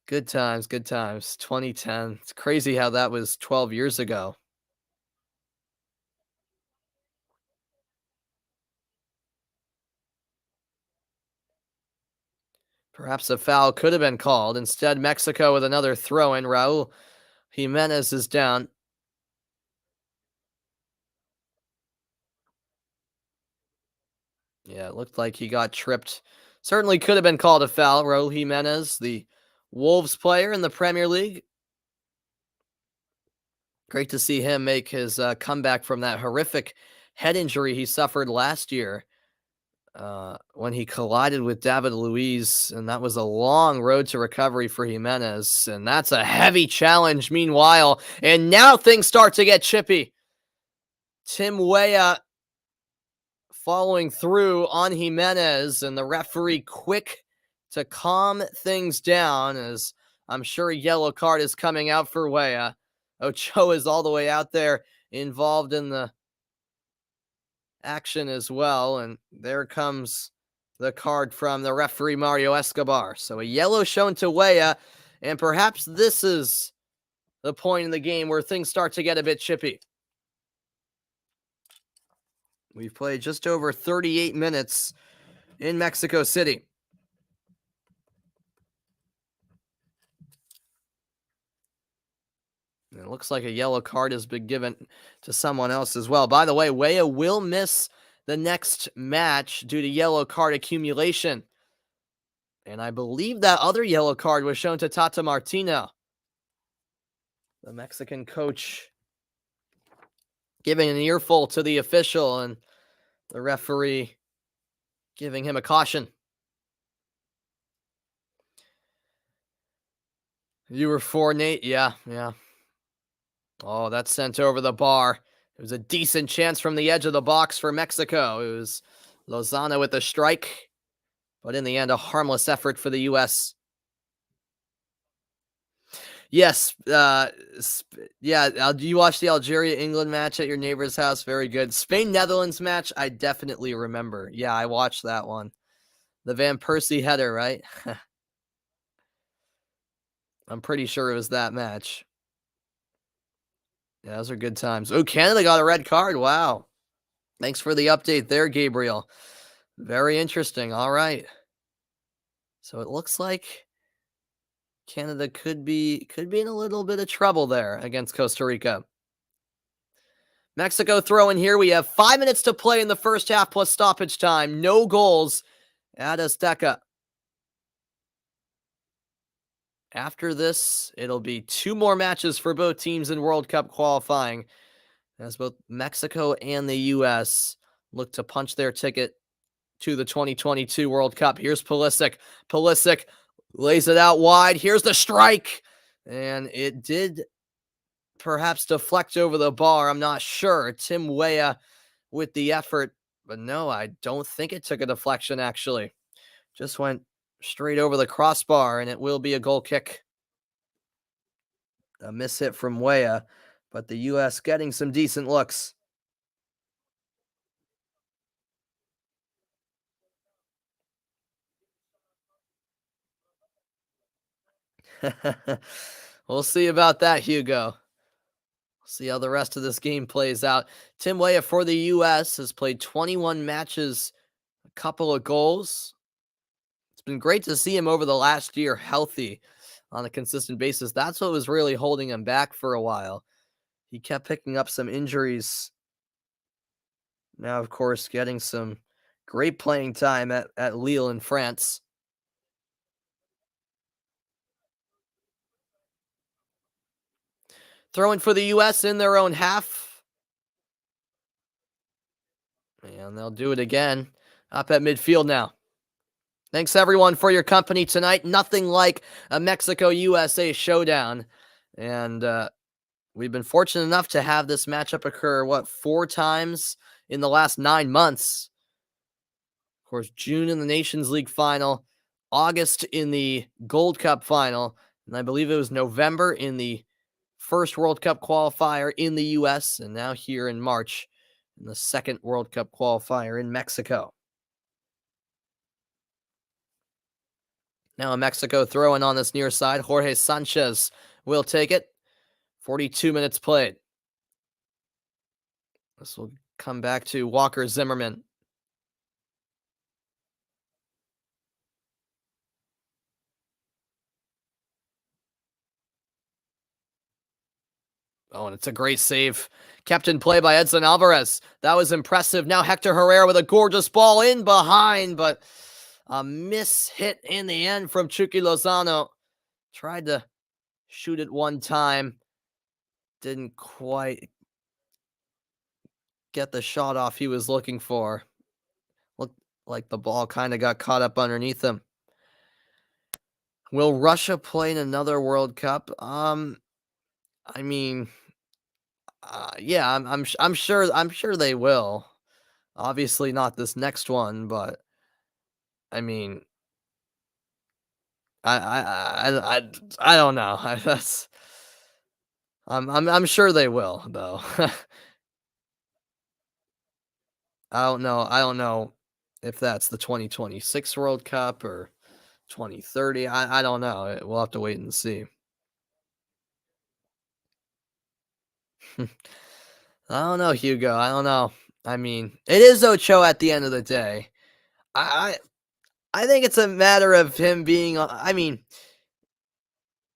Good times, good times. 2010. It's crazy how that was 12 years ago. Perhaps a foul could have been called. Instead, Mexico with another throw-in. Raul Jimenez is down. Yeah, it looked like he got tripped. Certainly could have been called a foul. Raul Jimenez, the Wolves player in the Premier League. Great to see him make his comeback from that horrific head injury he suffered last year when he collided with David Luiz, and that was a long road to recovery for Jimenez, and that's a heavy challenge meanwhile, and now things start to get chippy. Tim Weah following through on Jimenez, and the referee quick to calm things down, as I'm sure a yellow card is coming out for Weah. Ochoa is all the way out there involved in the action as well, and there comes the card from the referee Mario Escobar. So a yellow shown to Weah, and perhaps this is the point in the game where things start to get a bit chippy. We've played just over 38 minutes in Mexico City. And it looks like a yellow card has been given to someone else as well. By the way, Weah will miss the next match due to yellow card accumulation. And I believe that other yellow card was shown to Tata Martino, the Mexican coach, giving an earful to the official and the referee giving him a caution. You were 4, Nate? Yeah. Oh, that's sent over the bar. It was a decent chance from the edge of the box for Mexico. It was Lozano with the strike, but in the end, a harmless effort for the U.S. Yes. You watched the Algeria-England match at your neighbor's house? Very good. Spain-Netherlands match, I definitely remember. Yeah, I watched that one. The Van Persie header, right? I'm pretty sure it was that match. Yeah, those are good times. Oh, Canada got a red card. Wow. Thanks for the update there, Gabriel. Very interesting. All right. So it looks like Canada could be in a little bit of trouble there against Costa Rica. Mexico throw in here. We have 5 minutes to play in the first half plus stoppage time. No goals at Azteca. After this, it'll be 2 more matches for both teams in World Cup qualifying, as both Mexico and the U.S. look to punch their ticket to the 2022 World Cup. Here's Pulisic. Pulisic lays it out wide. Here's the strike. And it did perhaps deflect over the bar. I'm not sure. Tim Weah with the effort. But no, I don't think it took a deflection, actually. Just went straight over the crossbar, and it will be a goal kick. A miss hit from Weah, but the U.S. getting some decent looks. We'll see about that, Hugo. See how the rest of this game plays out. Tim Weah for the U.S. has played 21 matches, a couple of goals. It's been great to see him over the last year healthy on a consistent basis. That's what was really holding him back for a while. He kept picking up some injuries. Now, of course, getting some great playing time at Lille in France. Throwing for the U.S. in their own half. And they'll do it again up at midfield now. Thanks, everyone, for your company tonight. Nothing like a Mexico-USA showdown. And we've been fortunate enough to have this matchup occur, 4 times in the last 9 months. Of course, June in the Nations League final. August in the Gold Cup final, and I believe it was November in the first World Cup qualifier in the US, and now here in March in the second World Cup qualifier in Mexico. Now in Mexico throwing on this near side, Jorge Sanchez will take it. 42 minutes played. This will come back to Walker Zimmerman. Oh, and it's a great save. Kept in play by Edson Alvarez. That was impressive. Now Hector Herrera with a gorgeous ball in behind, but a miss hit in the end from Chucky Lozano. Tried to shoot it one time. Didn't quite get the shot off he was looking for. Looked like the ball kind of got caught up underneath him. Will Russia play in another World Cup? I mean, yeah, I'm sure they will. Obviously not this next one, but I mean, I don't know. That's I'm sure they will though. I don't know if that's the 2026 World Cup or 2030. I don't know. We'll have to wait and see. I don't know, Hugo. I don't know. I mean, it is Ocho at the end of the day. I I think it's a matter of him being. I mean,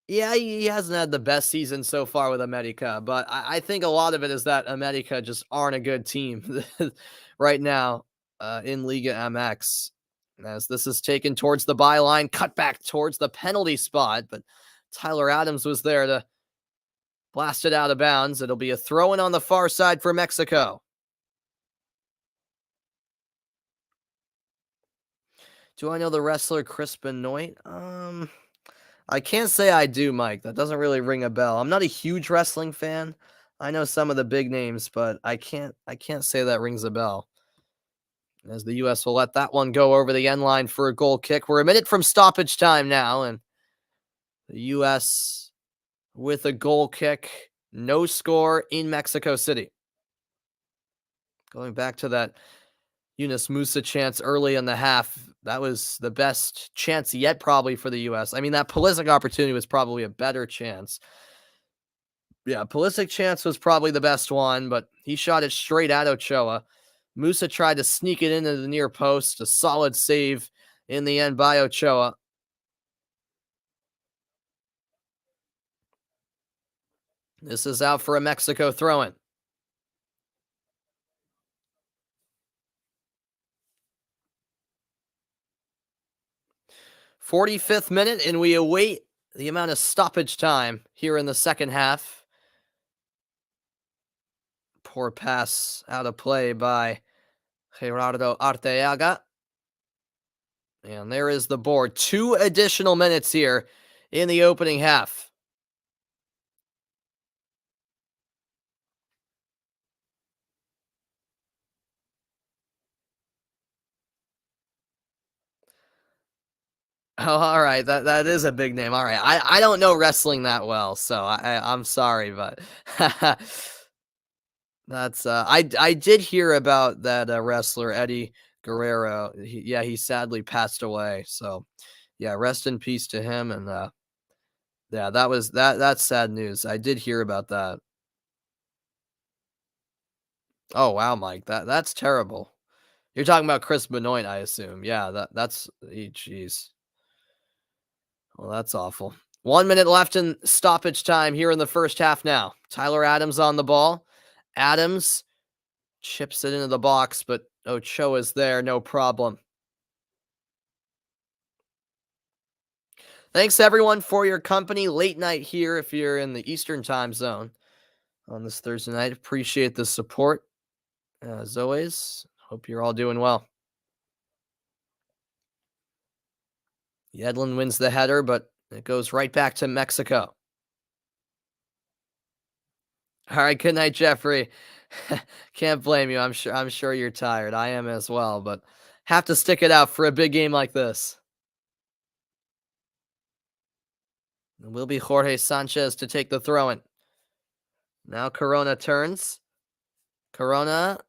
yeah, he hasn't had the best season so far with America, but I think a lot of it is that America just aren't a good team right now in Liga MX. As this is taken towards the byline, cut back towards the penalty spot, but Tyler Adams was there to blast it out of bounds. It'll be a throw in on the far side for Mexico. Do I know the wrestler Chris Benoit? I can't say I do, Mike. That doesn't really ring a bell. I'm not a huge wrestling fan. I know some of the big names, but I can't say that rings a bell. As the US will let that one go over the end line for a goal kick. We're a minute from stoppage time now, and the US with a goal kick. No score in Mexico City. Going back to that Yunus Musa chance early in the half, that was the best chance yet probably for the US. I mean, that Pulisic opportunity was probably a better chance. Yeah, Pulisic chance was probably the best one, but he shot it straight at Ochoa. Musa tried to sneak it into the near post. A solid save in the end by Ochoa. This is out for a Mexico throw-in. 45th minute, and we await the amount of stoppage time here in the second half. Poor pass out of play by Gerardo Arteaga. And there is the board. 2 additional minutes here in the opening half. Oh, all right. That is a big name. All right. I don't know wrestling that well, so I'm sorry, but that's I did hear about that wrestler Eddie Guerrero. He sadly passed away. So yeah, rest in peace to him. And yeah, that's sad news. I did hear about that. Oh wow, Mike, that's terrible. You're talking about Chris Benoit, I assume. Yeah, that's jeez. Well, that's awful. 1 minute left in stoppage time here in the first half now. Tyler Adams on the ball. Adams chips it into the box, but Ochoa's there, no problem. Thanks everyone for your company. Late night here if you're in the Eastern time zone on this Thursday night. Appreciate the support. As always, hope you're all doing well. Yedlin wins the header, but it goes right back to Mexico. All right, good night, Jeffrey. Can't blame you. I'm sure you're tired. I am as well, but have to stick it out for a big game like this. It will be Jorge Sanchez to take the throw-in. Now Corona turns. Corona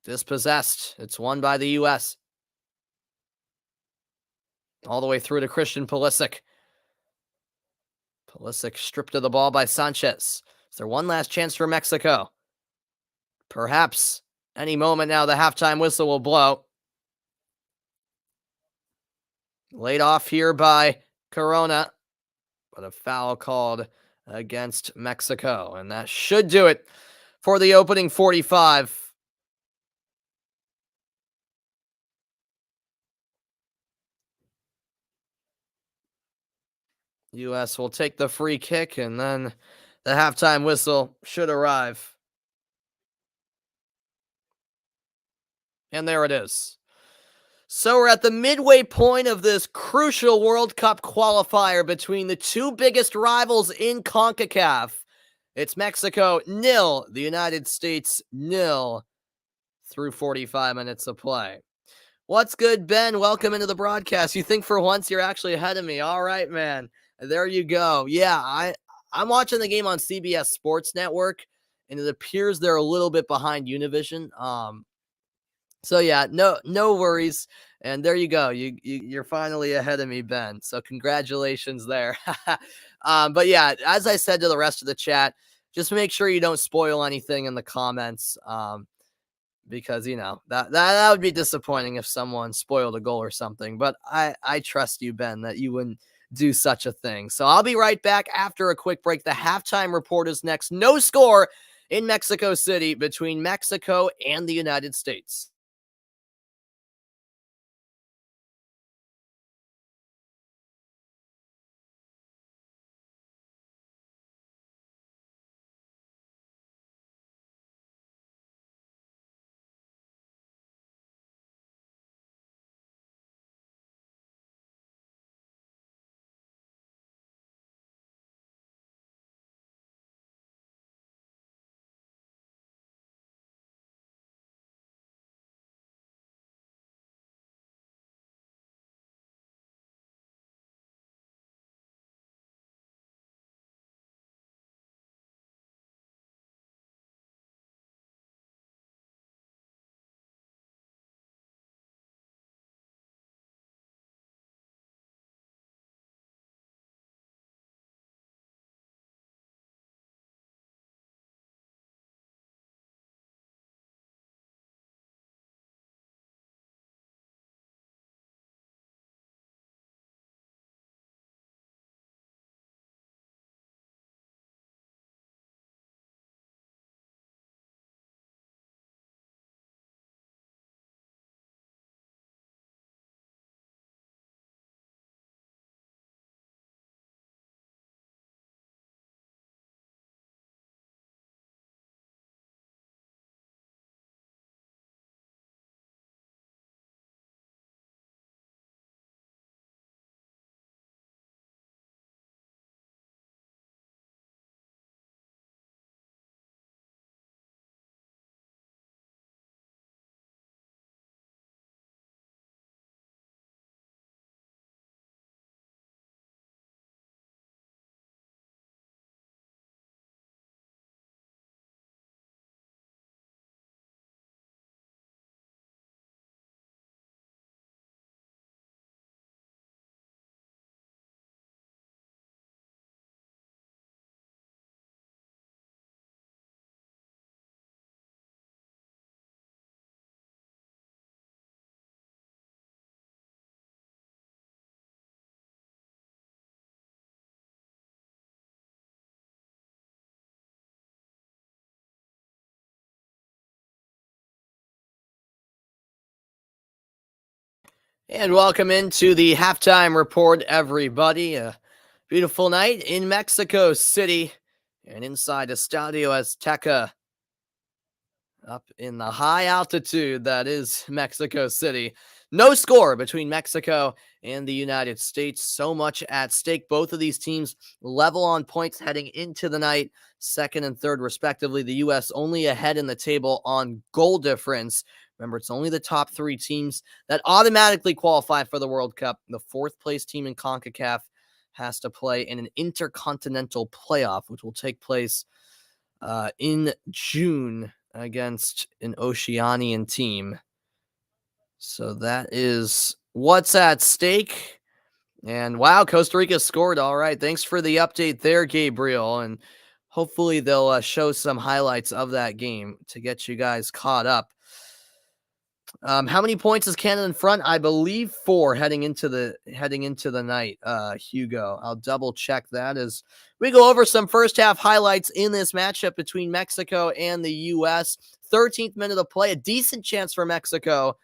dispossessed. It's won by the U.S. All the way through to Christian Pulisic. Pulisic stripped of the ball by Sanchez. Is there one last chance for Mexico? Perhaps any moment now the halftime whistle will blow. Laid off here by Corona, but a foul called against Mexico, and that should do it for the opening 45. U.S. will take the free kick, and then the halftime whistle should arrive. And there it is. So we're at the midway point of this crucial World Cup qualifier between the two biggest rivals in CONCACAF. It's Mexico 0, the United States 0 through 45 minutes of play. What's good, Ben? Welcome into the broadcast. You think for once you're actually ahead of me. All right, man. There you go. Yeah, I'm watching the game on CBS Sports Network, and it appears they're a little bit behind Univision. So yeah, no worries. And there you go. You're finally ahead of me, Ben. So congratulations there. But yeah, as I said to the rest of the chat, just make sure you don't spoil anything in the comments. Because that would be disappointing if someone spoiled a goal or something. But I trust you, Ben, that you wouldn't do such a thing. So I'll be right back after a quick break. The halftime report is next. No score in Mexico City between Mexico and the United States. And welcome into the halftime report, everybody. A beautiful night in Mexico City and inside Estadio Azteca, up in the high altitude that is Mexico City. No score between Mexico and the United States. So much at stake. Both of these teams level on points heading into the night, second and third respectively. The U.S. only ahead in the table on goal difference. Remember, it's only the top three teams that automatically qualify for the World Cup. The fourth place team in CONCACAF has to play in an intercontinental playoff, which will take place in June against an Oceanian team. So that is what's at stake. And wow, Costa Rica scored. All right. Thanks for the update there, Gabriel. And hopefully they'll show some highlights of that game to get you guys caught up. How many points is Canada in front? I believe 4 heading into the night, Hugo. I'll double check that as we go over some first half highlights in this matchup between Mexico and the U.S. 13th minute of play, a decent chance for Mexico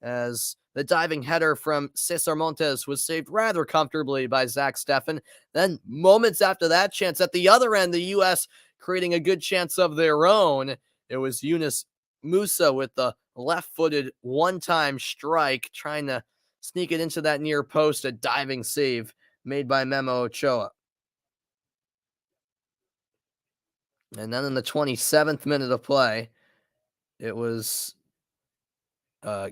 as the diving header from Cesar Montes was saved rather comfortably by Zach Steffen. Then moments after that chance at the other end, the U.S. creating a good chance of their own. It was Yunus Musa with the left-footed one-time strike, trying to sneak it into that near post, a diving save made by Memo Ochoa. And then in the 27th minute of play, it was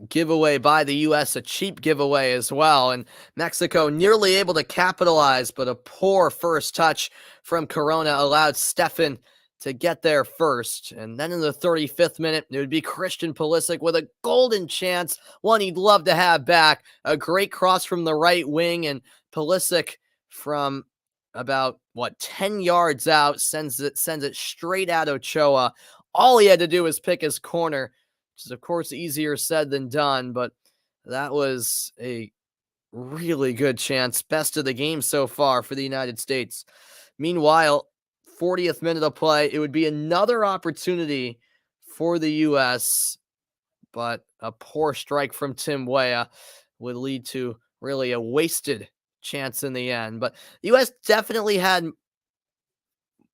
giveaway by the U.S., a cheap giveaway as well. And Mexico nearly able to capitalize, but a poor first touch from Corona allowed Steffen to get there first. And then in the 35th minute, it would be Christian Pulisic with a golden chance, one he'd love to have back. A great cross from the right wing, and Pulisic from about 10 yards out sends it straight at Ochoa. All he had to do was pick his corner, which is of course easier said than done, but that was a really good chance. Best of the game so far for the United States. Meanwhile, 40th minute of play, it would be another opportunity for the U.S., but a poor strike from Tim Weah would lead to really a wasted chance in the end. But the U.S. definitely had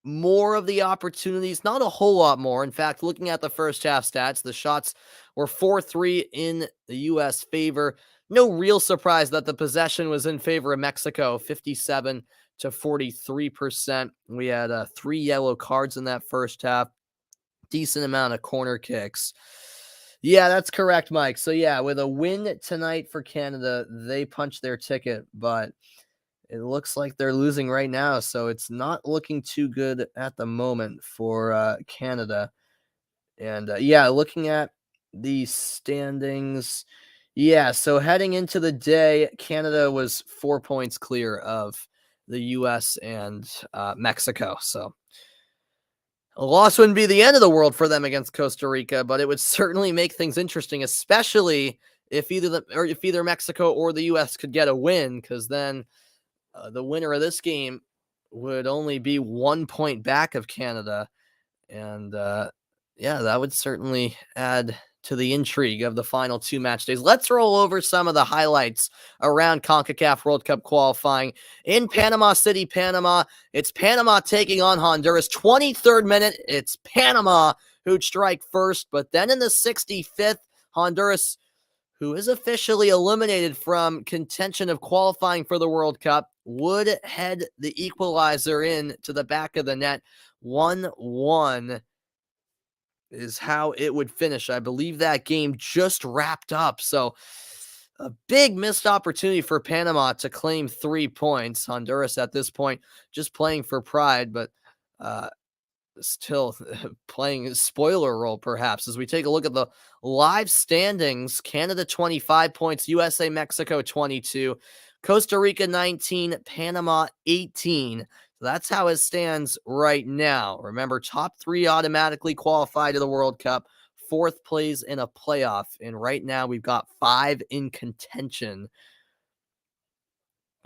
more of the opportunities, not a whole lot more. In fact, looking at the first half stats, the shots were 4-3 in the U.S. favor. No real surprise that the possession was in favor of Mexico, 57 to 43%. We had 3 yellow cards in that first half. Decent amount of corner kicks. Yeah, that's correct, Mike. So yeah, with a win tonight for Canada, they punched their ticket, but it looks like they're losing right now, so it's not looking too good at the moment for Canada. And yeah, looking at the standings, yeah, so heading into the day, Canada was 4 points clear of the U.S. and Mexico. So a loss wouldn't be the end of the world for them against Costa Rica, but it would certainly make things interesting, especially if either Mexico or the U.S. could get a win, because then the winner of this game would only be 1 point back of Canada. And yeah, that would certainly add to the intrigue of the final 2 match days. Let's roll over some of the highlights around CONCACAF World Cup qualifying in Panama City, Panama. It's Panama taking on Honduras. 23rd minute, it's Panama who'd strike first, but then in the 65th, Honduras, who is officially eliminated from contention of qualifying for the World Cup, would head the equalizer in to the back of the net. 1-1 is how it would finish. I believe that game just wrapped up. So a big missed opportunity for Panama to claim 3 points. Honduras at this point just playing for pride, but still playing a spoiler role perhaps. As we take a look at the live standings, Canada 25 points, USA, Mexico 22, Costa Rica 19, Panama 18. So that's how it stands right now. Remember, top 3 automatically qualify to the World Cup. 4th plays in a playoff. And right now we've got 5 in contention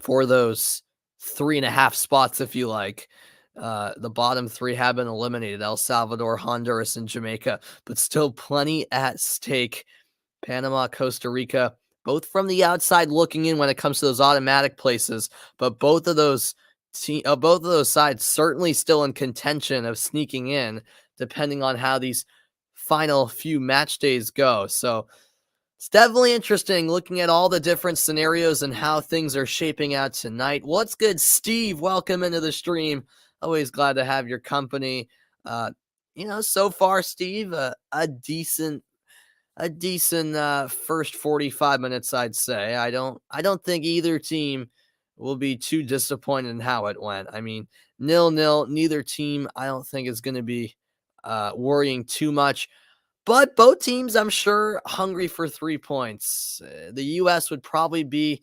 for those 3.5 spots, if you like. The bottom 3 have been eliminated: El Salvador, Honduras, and Jamaica, but still plenty at stake. Panama, Costa Rica, both from the outside looking in when it comes to those automatic places, but both of those sides certainly still in contention of sneaking in, depending on how these final few match days go. So it's definitely interesting looking at all the different scenarios and how things are shaping out tonight. What's good, Steve? Welcome into the stream. Always glad to have your company. So far, Steve, a decent first 45 minutes, I'd say. I don't think either team will be too disappointed in how it went. I mean, 0-0, neither team I don't think is going to be worrying too much. But both teams, I'm sure, hungry for 3 points. The U.S. would probably be,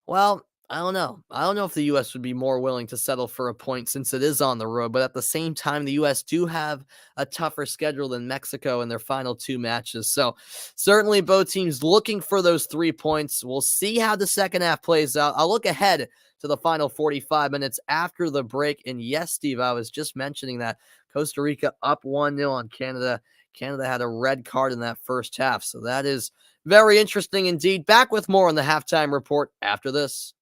well, I don't know. I don't know if the U.S. would be more willing to settle for a point since it is on the road. But at the same time, the U.S. do have a tougher schedule than Mexico in their final two matches. So certainly both teams looking for those 3 points. We'll see how the second half plays out. I'll look ahead to the final 45 minutes after the break. And yes, Steve, I was just mentioning that Costa Rica up 1-0 on Canada. Canada had a red card in that first half. So that is very interesting indeed. Back with more on the halftime report after this.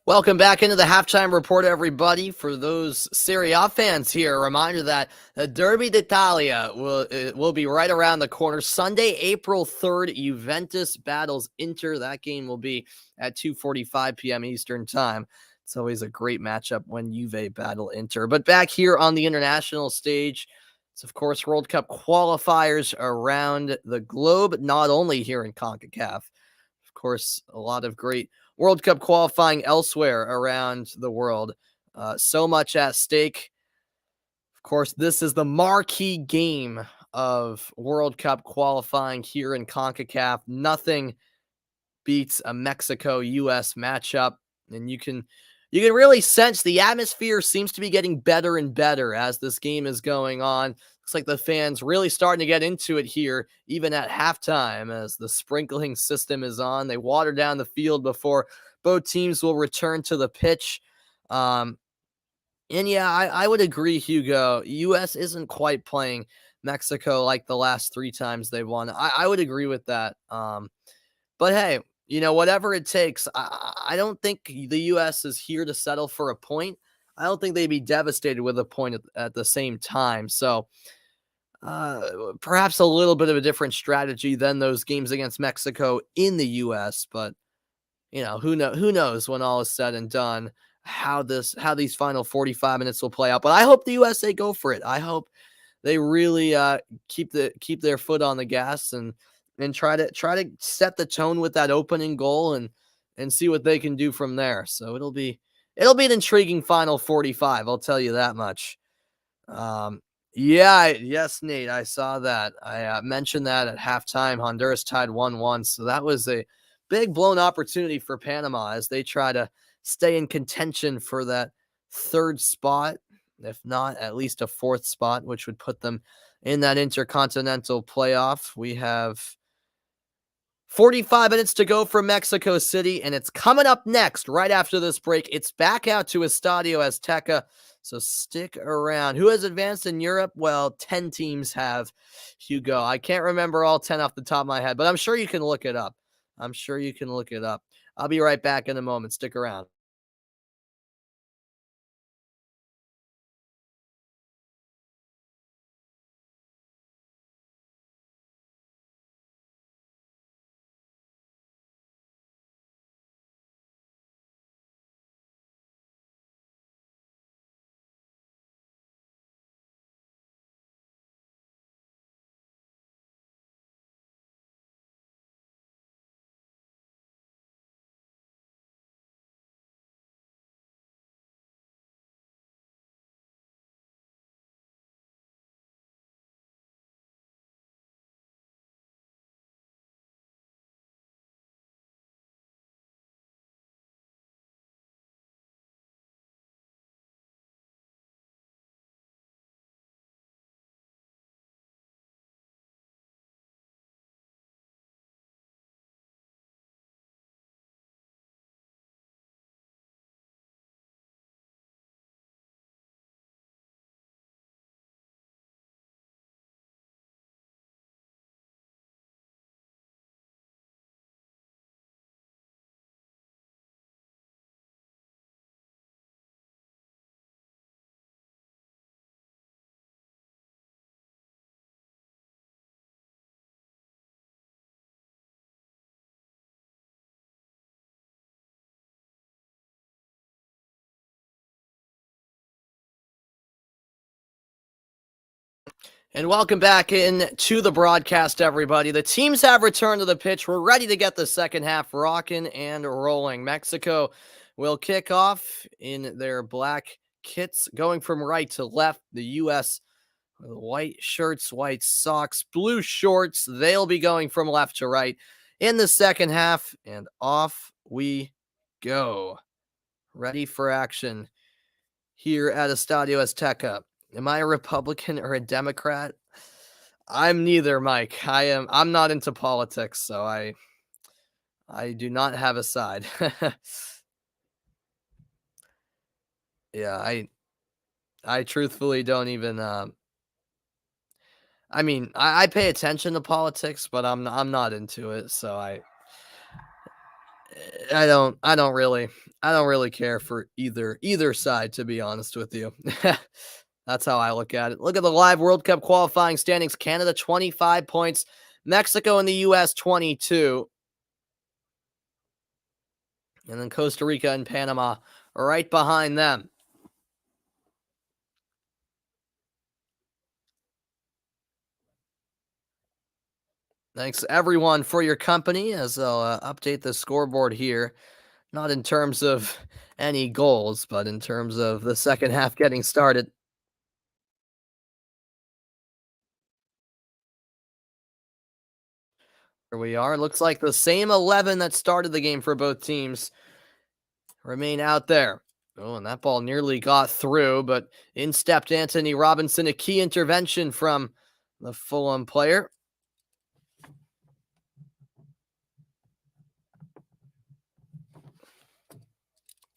Welcome back into the halftime report, everybody. For those Serie A fans here, a reminder that the Derby d'Italia will be right around the corner. Sunday, April 3rd, Juventus battles Inter. That game will be at 2:45 p.m. Eastern Time. It's always a great matchup when Juve battle Inter. But back here on the international stage, it's, of course, World Cup qualifiers around the globe, not only here in CONCACAF. Of course, a lot of great World Cup qualifying elsewhere around the world. So much at stake. Of course, this is the marquee game of World Cup qualifying here in CONCACAF. Nothing beats a Mexico-US matchup, and you can really sense the atmosphere seems to be getting better and better as this game is going on. Looks like the fans really starting to get into it here, even at halftime, as the sprinkling system is on. They water down the field before both teams will return to the pitch. Um, and yeah, I would agree, Hugo. US isn't quite playing Mexico like the last three times they've won. I would agree with that. But hey, whatever it takes, I don't think the U.S. is here to settle for a point. I don't think they'd be devastated with a point at the same time. So perhaps a little bit of a different strategy than those games against Mexico in the U.S. But who knows when all is said and done how these final 45 minutes will play out. But I hope the USA go for it. I hope they really keep their foot on the gas and try to set the tone with that opening goal and see what they can do from there. So it'll be an intriguing final 45. I'll tell you that much. Um, yeah, yes, Nate, I saw that. I mentioned that at halftime. Honduras tied 1-1, so that was a big blown opportunity for Panama as they try to stay in contention for that third spot, if not at least a fourth spot, which would put them in that intercontinental playoff. We have 45 minutes to go from Mexico City, and it's coming up next right after this break. It's back out to Estadio Azteca, so stick around. Who has advanced in Europe? Well, 10 teams have, Hugo. I can't remember all 10 off the top of my head, but I'm sure you can look it up. I'll be right back in a moment. Stick around. And welcome back in to the broadcast, everybody. The teams have returned to the pitch. We're ready to get the second half rocking and rolling. Mexico will kick off in their black kits, going from right to left. The U.S. white shirts, white socks, blue shorts. They'll be going from left to right in the second half, and off we go. Ready for action here at Estadio Azteca. Am I a Republican or a Democrat? I'm neither, Mike. I'm not into politics, so I do not have a side. Yeah, I truthfully don't even I mean, I pay attention to politics, but I'm not into it, so I don't really care for either side, to be honest with you. That's how I look at it. Look at the live World Cup qualifying standings. Canada 25 points, Mexico and the US 22, and then Costa Rica and Panama right behind them. Thanks everyone for your company as I'll update the scoreboard here. Not in terms of any goals, but in terms of the second half getting started. Here we are. Looks like the same 11 that started the game for both teams remain out there. Oh, and that ball nearly got through, but in stepped Anthony Robinson. A key intervention from the Fulham player.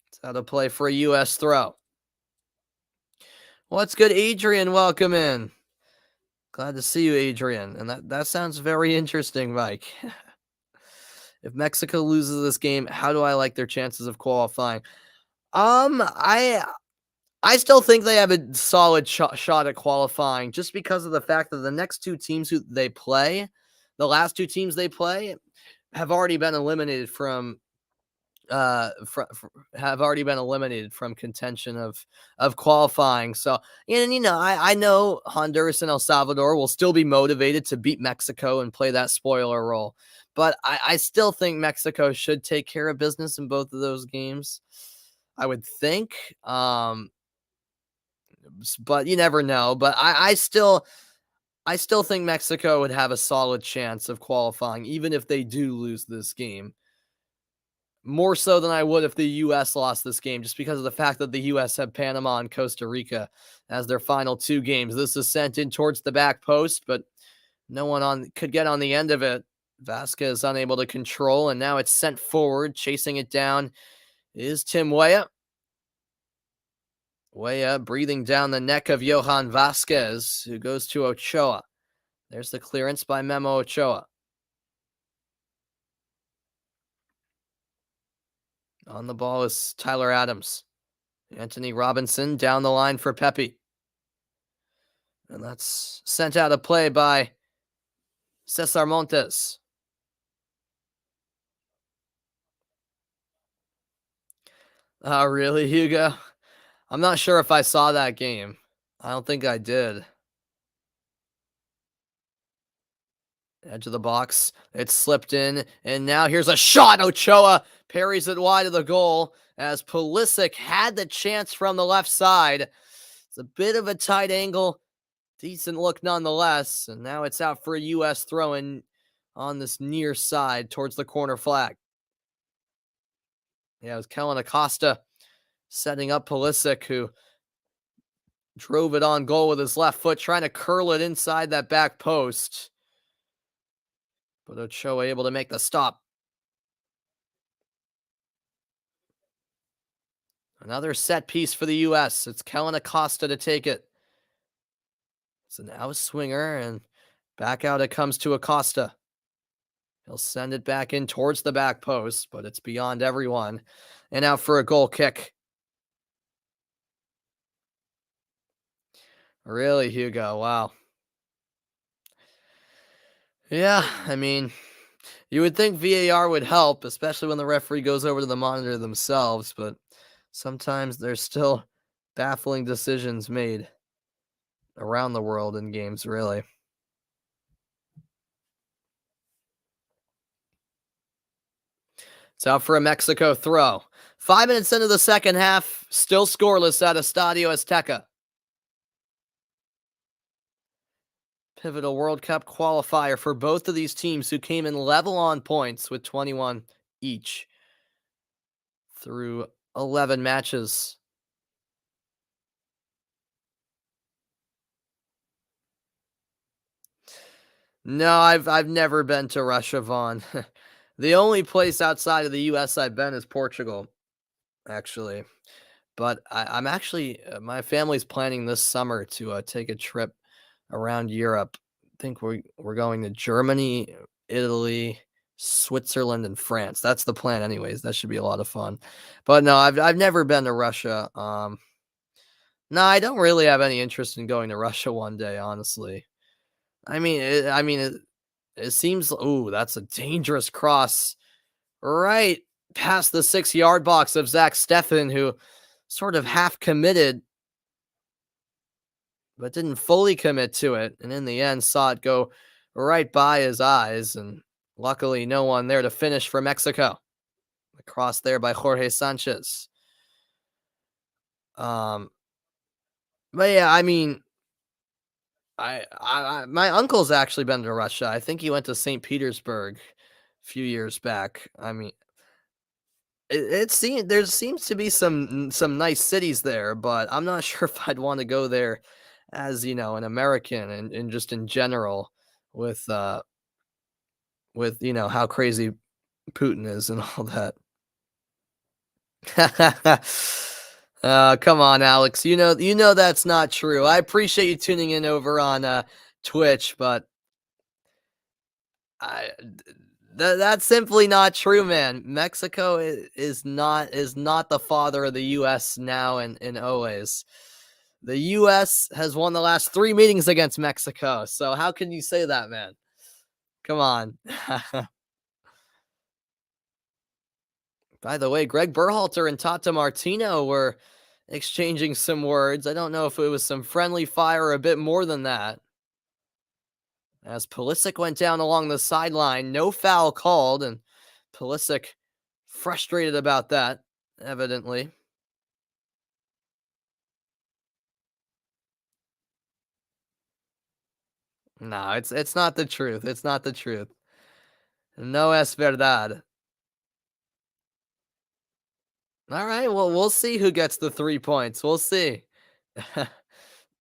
It's out of play for a U.S. throw. What's good, Adrian? Welcome in. Glad to see you, Adrian. And that sounds very interesting, Mike. If Mexico loses this game, how do I like their chances of qualifying? I still think they have a solid shot at qualifying, just because of the fact that the next two teams who they play, the last two teams they play, have already been eliminated from contention of qualifying. So, and I know Honduras and El Salvador will still be motivated to beat Mexico and play that spoiler role, but I still think Mexico should take care of business in both of those games, I would think. But you never know. But I still think Mexico would have a solid chance of qualifying, even if they do lose this game. More so than I would if the U.S. lost this game, just because of the fact that the U.S. have Panama and Costa Rica as their final two games. This is sent in towards the back post, but no one could get on the end of it. Vasquez unable to control, and now it's sent forward. Chasing it down is Tim Weah. Weah breathing down the neck of Johan Vasquez, who goes to Ochoa. There's the clearance by Memo Ochoa. On the ball is Tyler Adams. Anthony Robinson down the line for Pepe. And that's sent out of play by Cesar Montes. Oh, really, Hugo? I'm not sure if I saw that game. I don't think I did. Edge of the box. It slipped in, and now here's a shot. Ochoa parries it wide of the goal as Pulisic had the chance from the left side. It's a bit of a tight angle. Decent look nonetheless. And now it's out for a U.S. throw-in on this near side towards the corner flag. Yeah, it was Kellen Acosta setting up Pulisic, who drove it on goal with his left foot, trying to curl it inside that back post. But Ochoa able to make the stop. Another set piece for the U.S. It's Kellen Acosta to take it. It's an out swinger, and back out it comes to Acosta. He'll send it back in towards the back post, but it's beyond everyone. And out for a goal kick. Really, Hugo? Wow. Yeah, I mean, you would think VAR would help, especially when the referee goes over to the monitor themselves, but sometimes there's still baffling decisions made around the world in games, really. It's out for a Mexico throw. 5 minutes into the second half, still scoreless at Estadio Azteca. Pivotal World Cup qualifier for both of these teams, who came in level on points with 21 each through 11 matches. No, I've never been to Russia, Vaughn. The only place outside of the U.S. I've been is Portugal, actually. But I'm actually, my family's planning this summer to take a trip around Europe. I think we're going to Germany, Italy, Switzerland, and France. That's the plan, anyways. That should be a lot of fun. But no, I've never been to Russia. No, I don't really have any interest in going to Russia one day, honestly. It seems. Ooh, that's a dangerous cross, right past the 6-yard box of Zach Steffen, who sort of half committed, but didn't fully commit to it, and in the end saw it go right by his eyes, and luckily no one there to finish for Mexico. The cross there by Jorge Sanchez. But yeah, I mean, my uncle's actually been to Russia. I think he went to St. Petersburg a few years back. I mean, it seems there seems to be some nice cities there, but I'm not sure if I'd want to go there as, an American, and just in general with how crazy Putin is and all that. Come on, Alex. You know that's not true. I appreciate you tuning in over on Twitch, but that's simply not true, man. Mexico is not the father of the U.S. now and always. The U.S. has won the last 3 meetings against Mexico, so how can you say that, man? Come on. By the way, Greg Berhalter and Tata Martino were exchanging some words. I don't know if it was some friendly fire or a bit more than that. As Pulisic went down along the sideline, no foul called, and Pulisic frustrated about that, evidently. No, it's not the truth. It's not the truth. No es verdad. All right, well, we'll see who gets the 3 points. We'll see.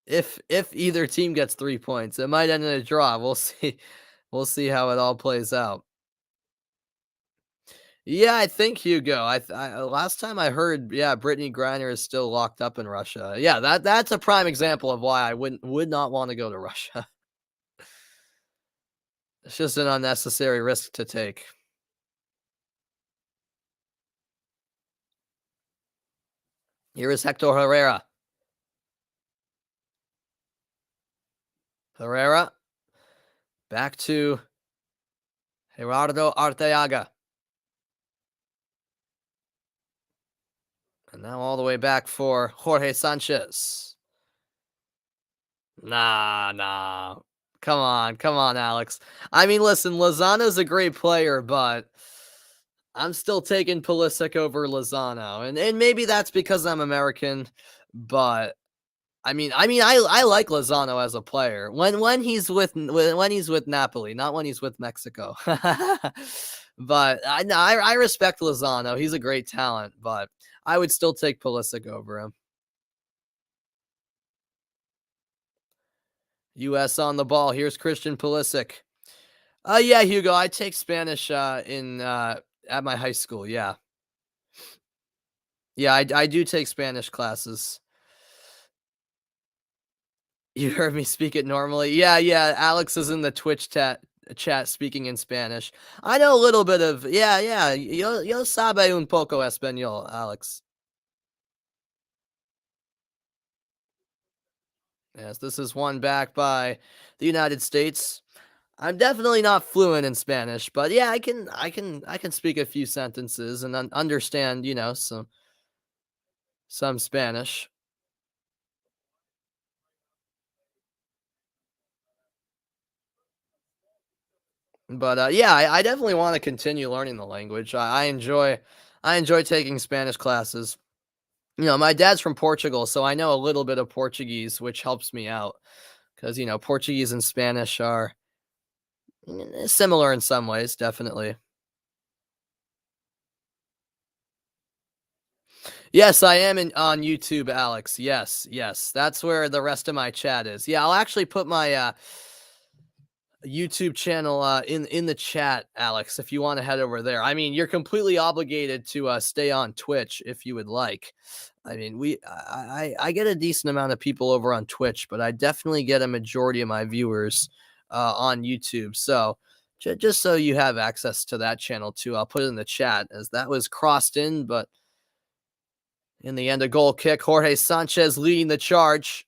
If either team gets 3 points, it might end in a draw. We'll see. We'll see how it all plays out. Yeah, I think Hugo. Last time I heard, yeah, Brittany Griner is still locked up in Russia. Yeah, that's a prime example of why I would not want to go to Russia. It's just an unnecessary risk to take. Here is Hector Herrera. Herrera back to Gerardo Arteaga. And now all the way back for Jorge Sanchez. Nah, nah. Come on, Alex. I mean, listen, Lozano's a great player, but I'm still taking Pulisic over Lozano. And maybe that's because I'm American, but I like Lozano as a player when he's with Napoli, not when he's with Mexico. But I respect Lozano. He's a great talent, but I would still take Pulisic over him. U.S. on the ball. Here's Christian Pulisic. Yeah, Hugo. I take Spanish in at my high school. Yeah, yeah. I do take Spanish classes. You heard me speak it normally. Yeah, yeah. Alex is in the Twitch chat speaking in Spanish. I know a little bit of yeah, yeah. Yo sabe un poco español, Alex. Yes, this is one back by the United States. I'm definitely not fluent in Spanish, but yeah, I can speak a few sentences and understand, some Spanish. But yeah, I definitely want to continue learning the language. I enjoy taking Spanish classes. My dad's from Portugal, so I know a little bit of Portuguese, which helps me out because Portuguese and Spanish are similar in some ways, definitely. Yes, I am on YouTube, Alex. Yes, yes, that's where the rest of my chat is. Yeah, I'll actually put my YouTube channel in the chat, Alex, if you want to head over there. I mean, you're completely obligated to stay on Twitch if you would like. I mean, I get a decent amount of people over on Twitch, but I definitely get a majority of my viewers on YouTube. So just so you have access to that channel too, I'll put it in the chat as that was crossed in, but in the end, a goal kick. Jorge Sanchez leading the charge.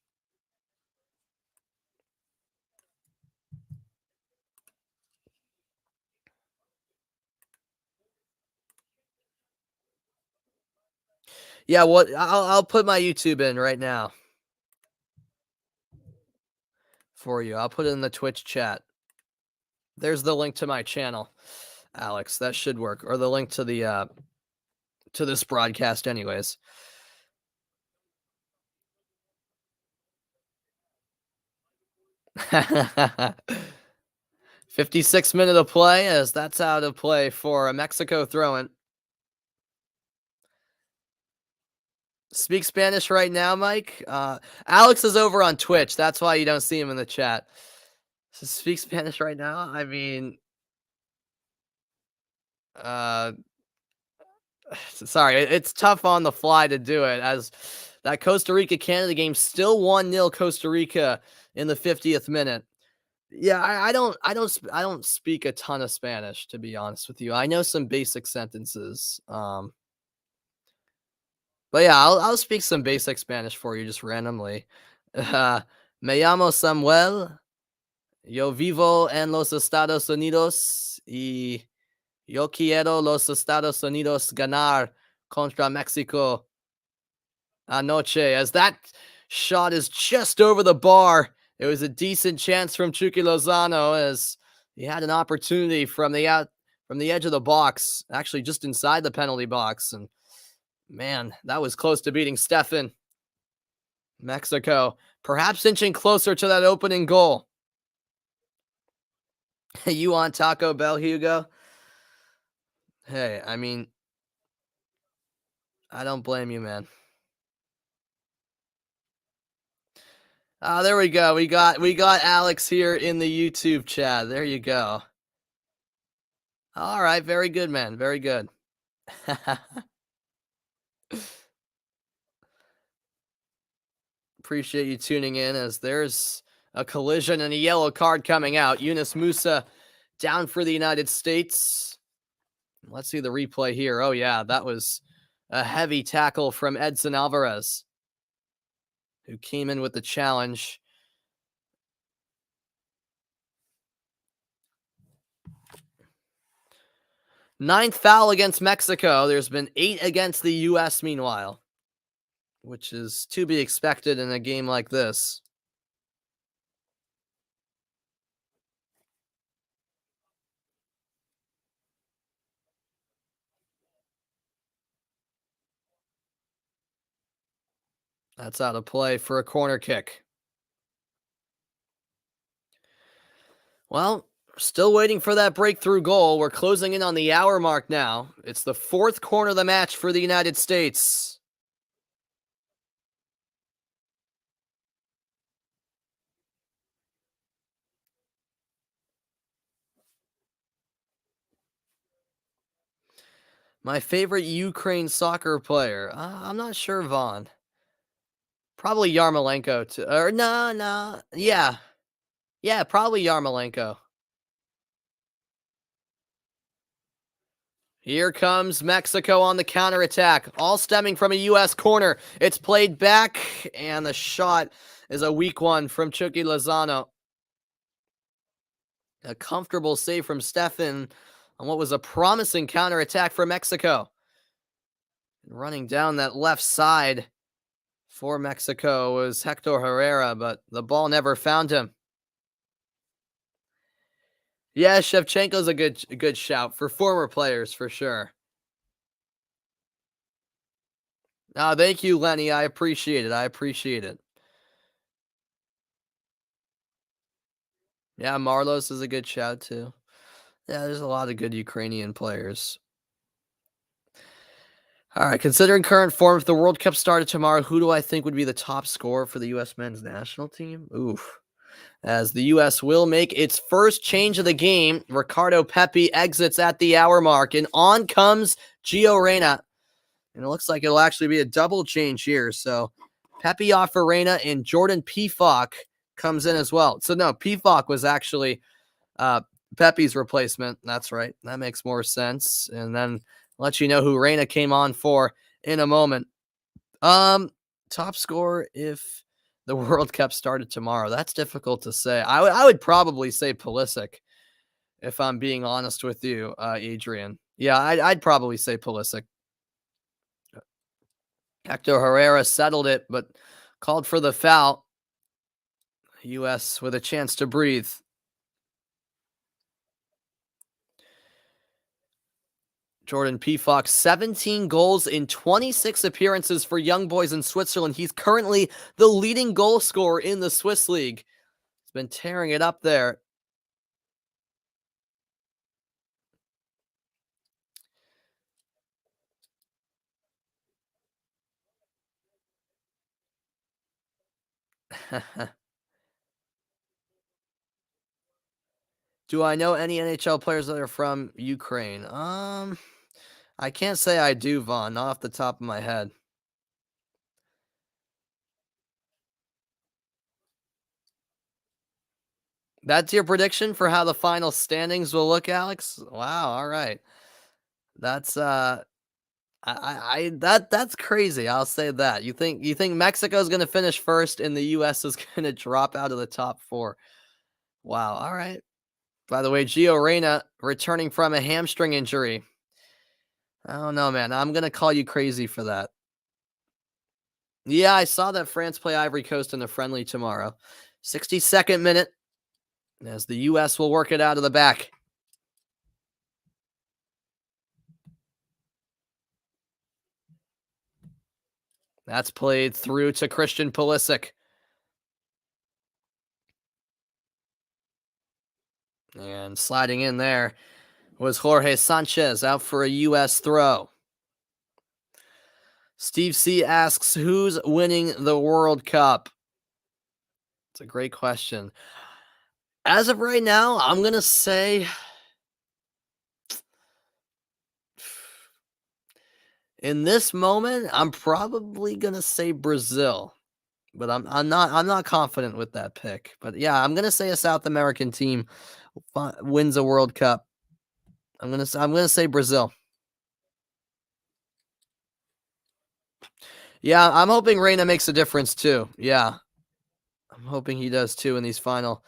Yeah, what I'll put my YouTube in right now for you. I'll put it in the Twitch chat. There's the link to my channel, Alex. That should work, or the link to the to this broadcast, anyways. 56 minute of play as that's out of play for a Mexico throw-in. Speak Spanish right now, Mike. Alex is over on Twitch. That's why you don't see him in the chat. So speak Spanish right now. I mean, uh, sorry, it's tough on the fly to do it as that Costa Rica Canada game still 1-0 Costa Rica in the 50th minute. Yeah, I don't speak a ton of Spanish, to be honest with you. I know some basic sentences. But yeah, I'll speak some basic Spanish for you just randomly. Me llamo Samuel. Yo vivo en los Estados Unidos y yo quiero los Estados Unidos ganar contra Mexico anoche. As that shot is just over the bar. It was a decent chance from Chucky Lozano as he had an opportunity from the edge of the box, actually just inside the penalty box, and man, that was close to beating Stefan. Mexico, perhaps inching closer to that opening goal. You want Taco Bell, Hugo? Hey, I mean, I don't blame you, man. There we go. We got Alex here in the YouTube chat. There you go. All right, very good, man. Very good. Appreciate you tuning in as there's a collision and a yellow card coming out. Yunus Musa down for the United States. Let's see the replay here. Oh, yeah, that was a heavy tackle from Edson Alvarez, who came in with the challenge. Ninth foul against Mexico. There's been 8 against the U.S. meanwhile, which is to be expected in a game like this. That's out of play for a corner kick. Well, still waiting for that breakthrough goal. We're closing in on the hour mark now. It's the 4th corner of the match for the United States. My favorite Ukraine soccer player. I'm not sure, Vaughn. Probably Yarmolenko. Or no. Yeah. Yeah, probably Yarmolenko. Here comes Mexico on the counterattack, all stemming from a U.S. corner. It's played back, and the shot is a weak one from Chucky Lozano. A comfortable save from Stefan on what was a promising counterattack for Mexico. Running down that left side for Mexico was Hector Herrera, but the ball never found him. Yeah, Shevchenko's a good shout for former players, for sure. Thank you, Lenny. I appreciate it. Yeah, Marlos is a good shout, too. Yeah, there's a lot of good Ukrainian players. All right, considering current form, if the World Cup started tomorrow, who do I think would be the top scorer for the U.S. men's national team? Oof. As the U.S. will make its first change of the game, Ricardo Pepi exits at the hour mark, and on comes Gio Reyna. And it looks like it'll actually be a double change here. So Pepi off for Reyna, and Jordan Pefok comes in as well. So no, Pefok was actually Pepi's replacement. That's right. That makes more sense. And then let you know who Reyna came on for in a moment. Top scorer if the World Cup started tomorrow. That's difficult to say. I would probably say Pulisic, if I'm being honest with you, Adrian. Yeah, I'd probably say Pulisic. Hector Herrera settled it, but called for the foul. U.S. with a chance to breathe. Jordan Pefok, 17 goals in 26 appearances for Young Boys in Switzerland. He's currently the leading goal scorer in the Swiss League. He's been tearing it up there. Do I know any NHL players that are from Ukraine? I can't say I do, Vaughn, not off the top of my head. That's your prediction for how the final standings will look, Alex? Wow, all right. That's that's crazy. I'll say that. You think Mexico's going to finish first and the US is going to drop out of the top 4? Wow, all right. By the way, Gio Reyna returning from a hamstring injury. I don't know, man. I'm going to call you crazy for that. Yeah, I saw that France play Ivory Coast in a friendly tomorrow. 62nd minute as the U.S. will work it out of the back. That's played through to Christian Pulisic. And sliding in there was Jorge Sanchez out for a U.S. throw. Steve C asks, who's winning the World Cup? It's a great question. As of right now, I'm going to say in this moment, I'm probably going to say Brazil. But I'm not confident with that pick. But yeah, I'm going to say a South American team wins a World Cup. I'm going to say Brazil. Yeah, I'm hoping Reina makes a difference too. Yeah. I'm hoping he does too in these final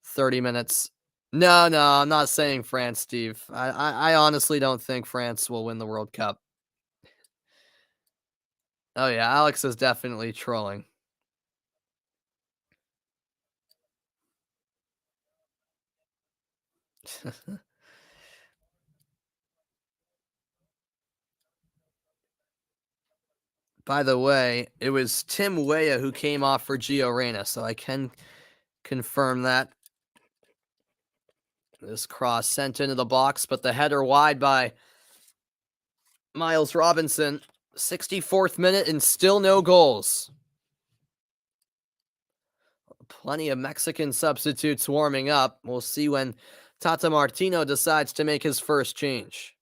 30 minutes. No, I'm not saying France, Steve. I honestly don't think France will win the World Cup. Oh yeah, Alex is definitely trolling. By the way, it was Tim Weah who came off for Gio Reyna, so I can confirm that. This cross sent into the box, but the header wide by Miles Robinson. 64th minute and still no goals. Plenty of Mexican substitutes warming up. We'll see when Tata Martino decides to make his first change.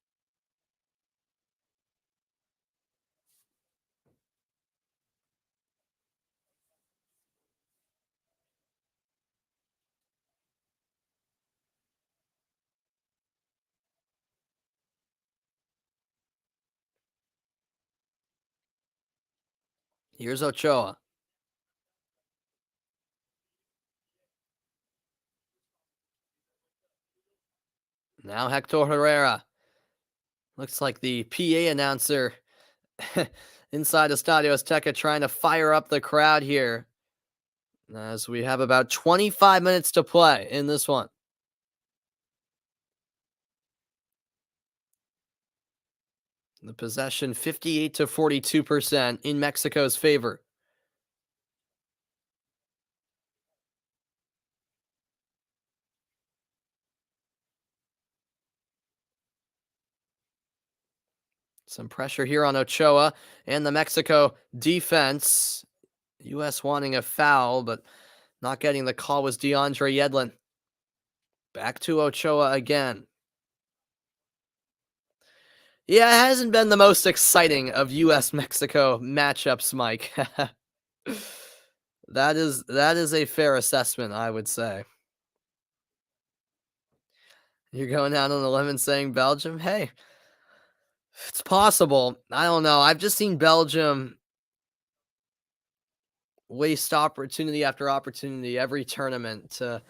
Here's Ochoa. Now Hector Herrera. Looks like the PA announcer inside Estadio Azteca trying to fire up the crowd here, as we have about 25 minutes to play in this one. The possession 58 to 42% in Mexico's favor. Some pressure here on Ochoa and the Mexico defense. U.S. wanting a foul, but not getting the call was DeAndre Yedlin. Back to Ochoa again. Yeah, it hasn't been the most exciting of U.S.-Mexico matchups, Mike. That is a fair assessment, I would say. You're going out on a limb saying Belgium? Hey, it's possible. I don't know. I've just seen Belgium waste opportunity after opportunity every tournament to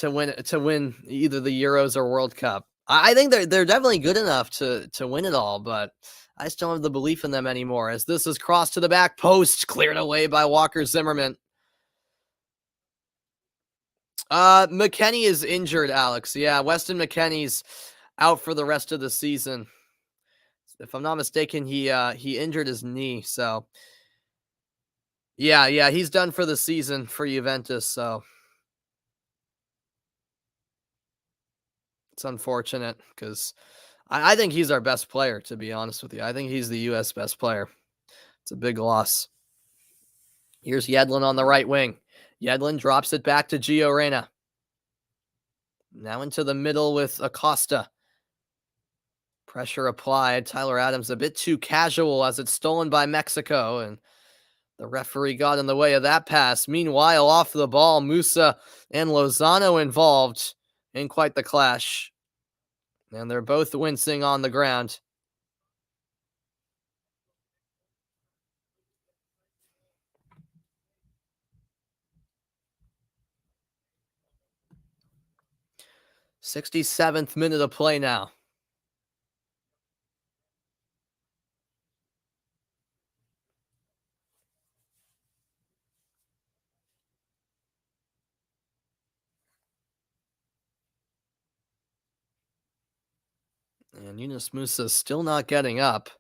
win either the Euros or World Cup. I think they're definitely good enough to win it all, but I just don't have the belief in them anymore. As this is crossed to the back post, cleared away by Walker Zimmerman. McKennie is injured, Alex. Yeah, Weston McKennie's out for the rest of the season. If I'm not mistaken, he injured his knee. So yeah, he's done for the season for Juventus. So it's unfortunate because I think he's our best player, to be honest with you. I think he's the U.S. best player. It's a big loss. Here's Yedlin on the right wing. Yedlin drops it back to Gio Reyna. Now into the middle with Acosta. Pressure applied. Tyler Adams a bit too casual as it's stolen by Mexico, and the referee got in the way of that pass. Meanwhile, off the ball, Musa and Lozano involved in quite the clash. And they're both wincing on the ground. "67th minute of play now." And Yunus Musa still not getting up.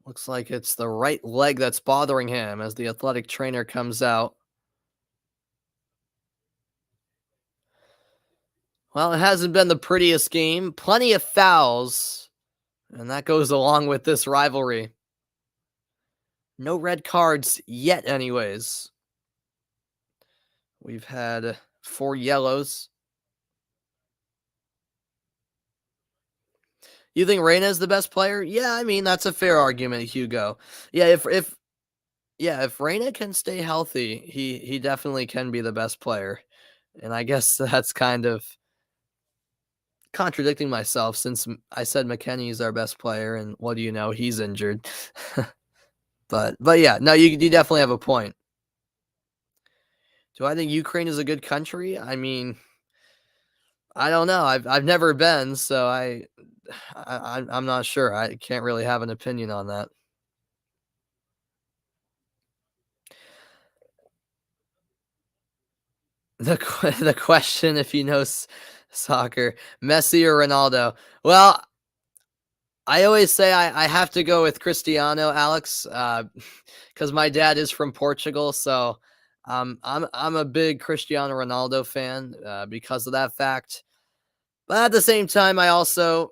Looks like it's the right leg that's bothering him as the athletic trainer comes out. Well, it hasn't been the prettiest game. Plenty of fouls, and that goes along with this rivalry. No red cards yet, anyways. We've had 4 yellows. You think Reyna is the best player? Yeah, I mean, that's a fair argument, Hugo. Yeah, if Reyna can stay healthy, he definitely can be the best player. And I guess that's kind of contradicting myself since I said McKennie is our best player, and what do you know? He's injured. But yeah, no, you definitely have a point. Do I think Ukraine is a good country? I mean, I don't know. I've never been, so I'm not sure. I can't really have an opinion on that. The question, if you know soccer, Messi or Ronaldo? Well, I always say I have to go with Cristiano, Alex, because my dad is from Portugal, so I'm a big Cristiano Ronaldo fan because of that fact. But at the same time, I also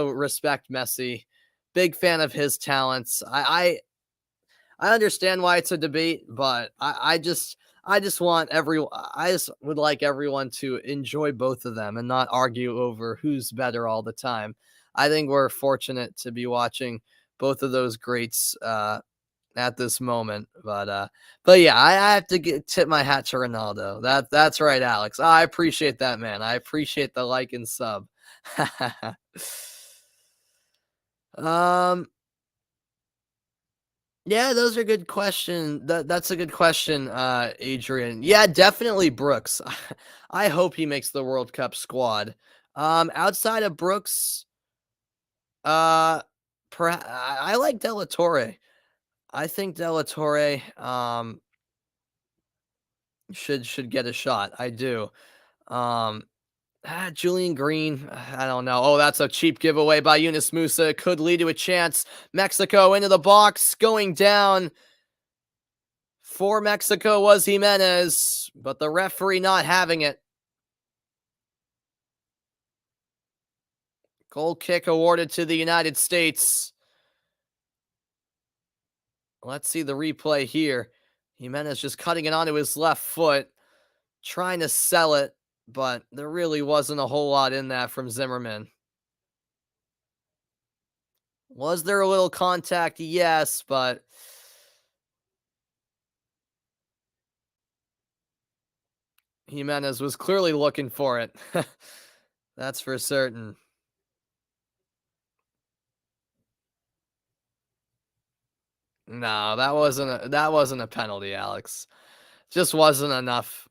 respect Messi. Big fan of his talents. I understand why it's a debate, but I just would like everyone to enjoy both of them and not argue over who's better all the time. I think we're fortunate to be watching both of those greats at this moment. But yeah, I have to tip my hat to Ronaldo. That's right, Alex. I appreciate that, man. I appreciate the like and sub. um, yeah, those are good question. That's a good question, Adrian. Yeah, definitely Brooks. I hope he makes the World Cup squad. Outside of Brooks, uh, I like De La Torre. I think De La Torre should get a shot. I do. Um, Julian Green, I don't know. Oh, that's a cheap giveaway by Yunus Musa. It could lead to a chance. Mexico into the box, going down. For Mexico was Jimenez, but the referee not having it. Goal kick awarded to the United States. Let's see the replay here. Jimenez just cutting it onto his left foot, trying to sell it, but there really wasn't a whole lot in that from Zimmerman. Was there a little contact? Yes, but Jimenez was clearly looking for it. That's for certain. No, that wasn't a penalty, Alex. Just wasn't enough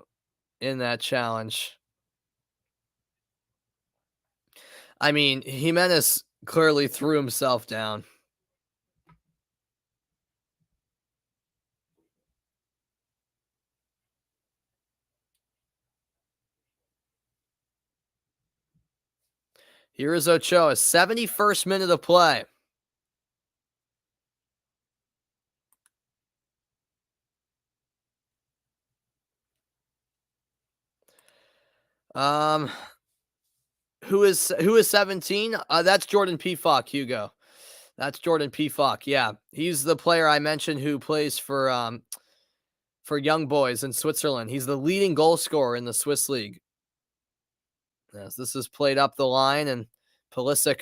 in that challenge. I mean, Jimenez clearly threw himself down. Here is Ochoa, 71st minute of play. Um, who is 17? That's Jordan Pefok, Hugo. That's Jordan Pefok. Yeah, he's the player I mentioned who plays for Young Boys in Switzerland. He's the leading goal scorer in the Swiss league. Yes, this is played up the line, and Pulisic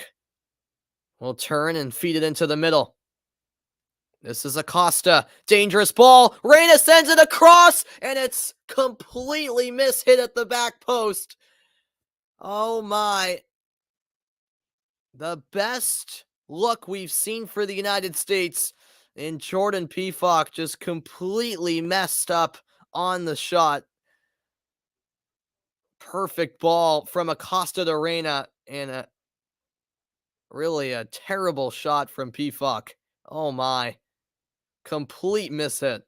will turn and feed it into the middle. This is Acosta. Dangerous ball. Reyna sends it across, and it's completely mishit at the back post. Oh my. The best look we've seen for the United States, and Jordan Pefok just completely messed up on the shot. Perfect ball from Acosta to Reyna, and really a terrible shot from Pefok. Oh my. Complete mishit.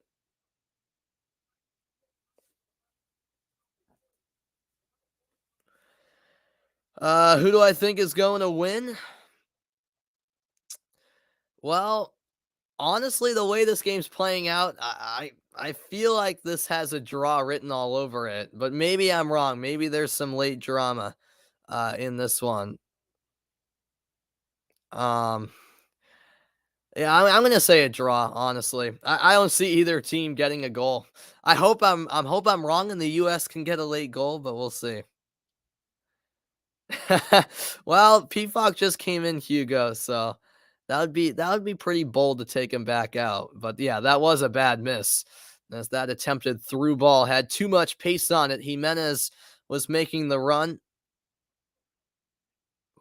Who do I think is going to win? Well, honestly, the way this game's playing out, I feel like this has a draw written all over it, but maybe I'm wrong. Maybe there's some late drama in this one. Um, Yeah, I'm gonna say a draw. Honestly, I don't see either team getting a goal. I hope I'm wrong and the U.S. can get a late goal, but we'll see. Well, PFOC just came in, Hugo, so that would be pretty bold to take him back out. But yeah, that was a bad miss. As that attempted through ball had too much pace on it. Jimenez was making the run,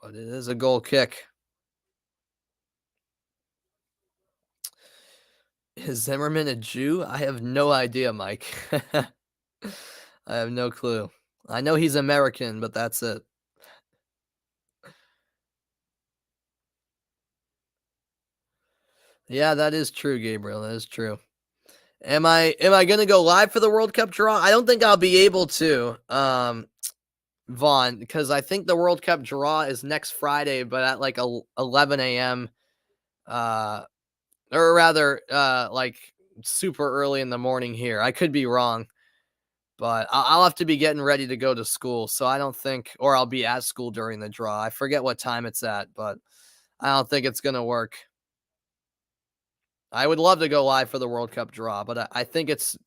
but it is a goal kick. Is Zimmerman a Jew? I have no idea, Mike. I have no clue. I know he's American, but that's it. Yeah, that is true, Gabriel. That is true. Am I gonna go live for the World Cup draw? I don't think I'll be able to, Vaughn, because I think the World Cup draw is next Friday, but at like 11 a.m. Uh, or rather, like super early in the morning here. I could be wrong, but I'll have to be getting ready to go to school. So I don't think, or I'll be at school during the draw. I forget what time it's at, but I don't think it's gonna work. I would love to go live for the World Cup draw, but I think it's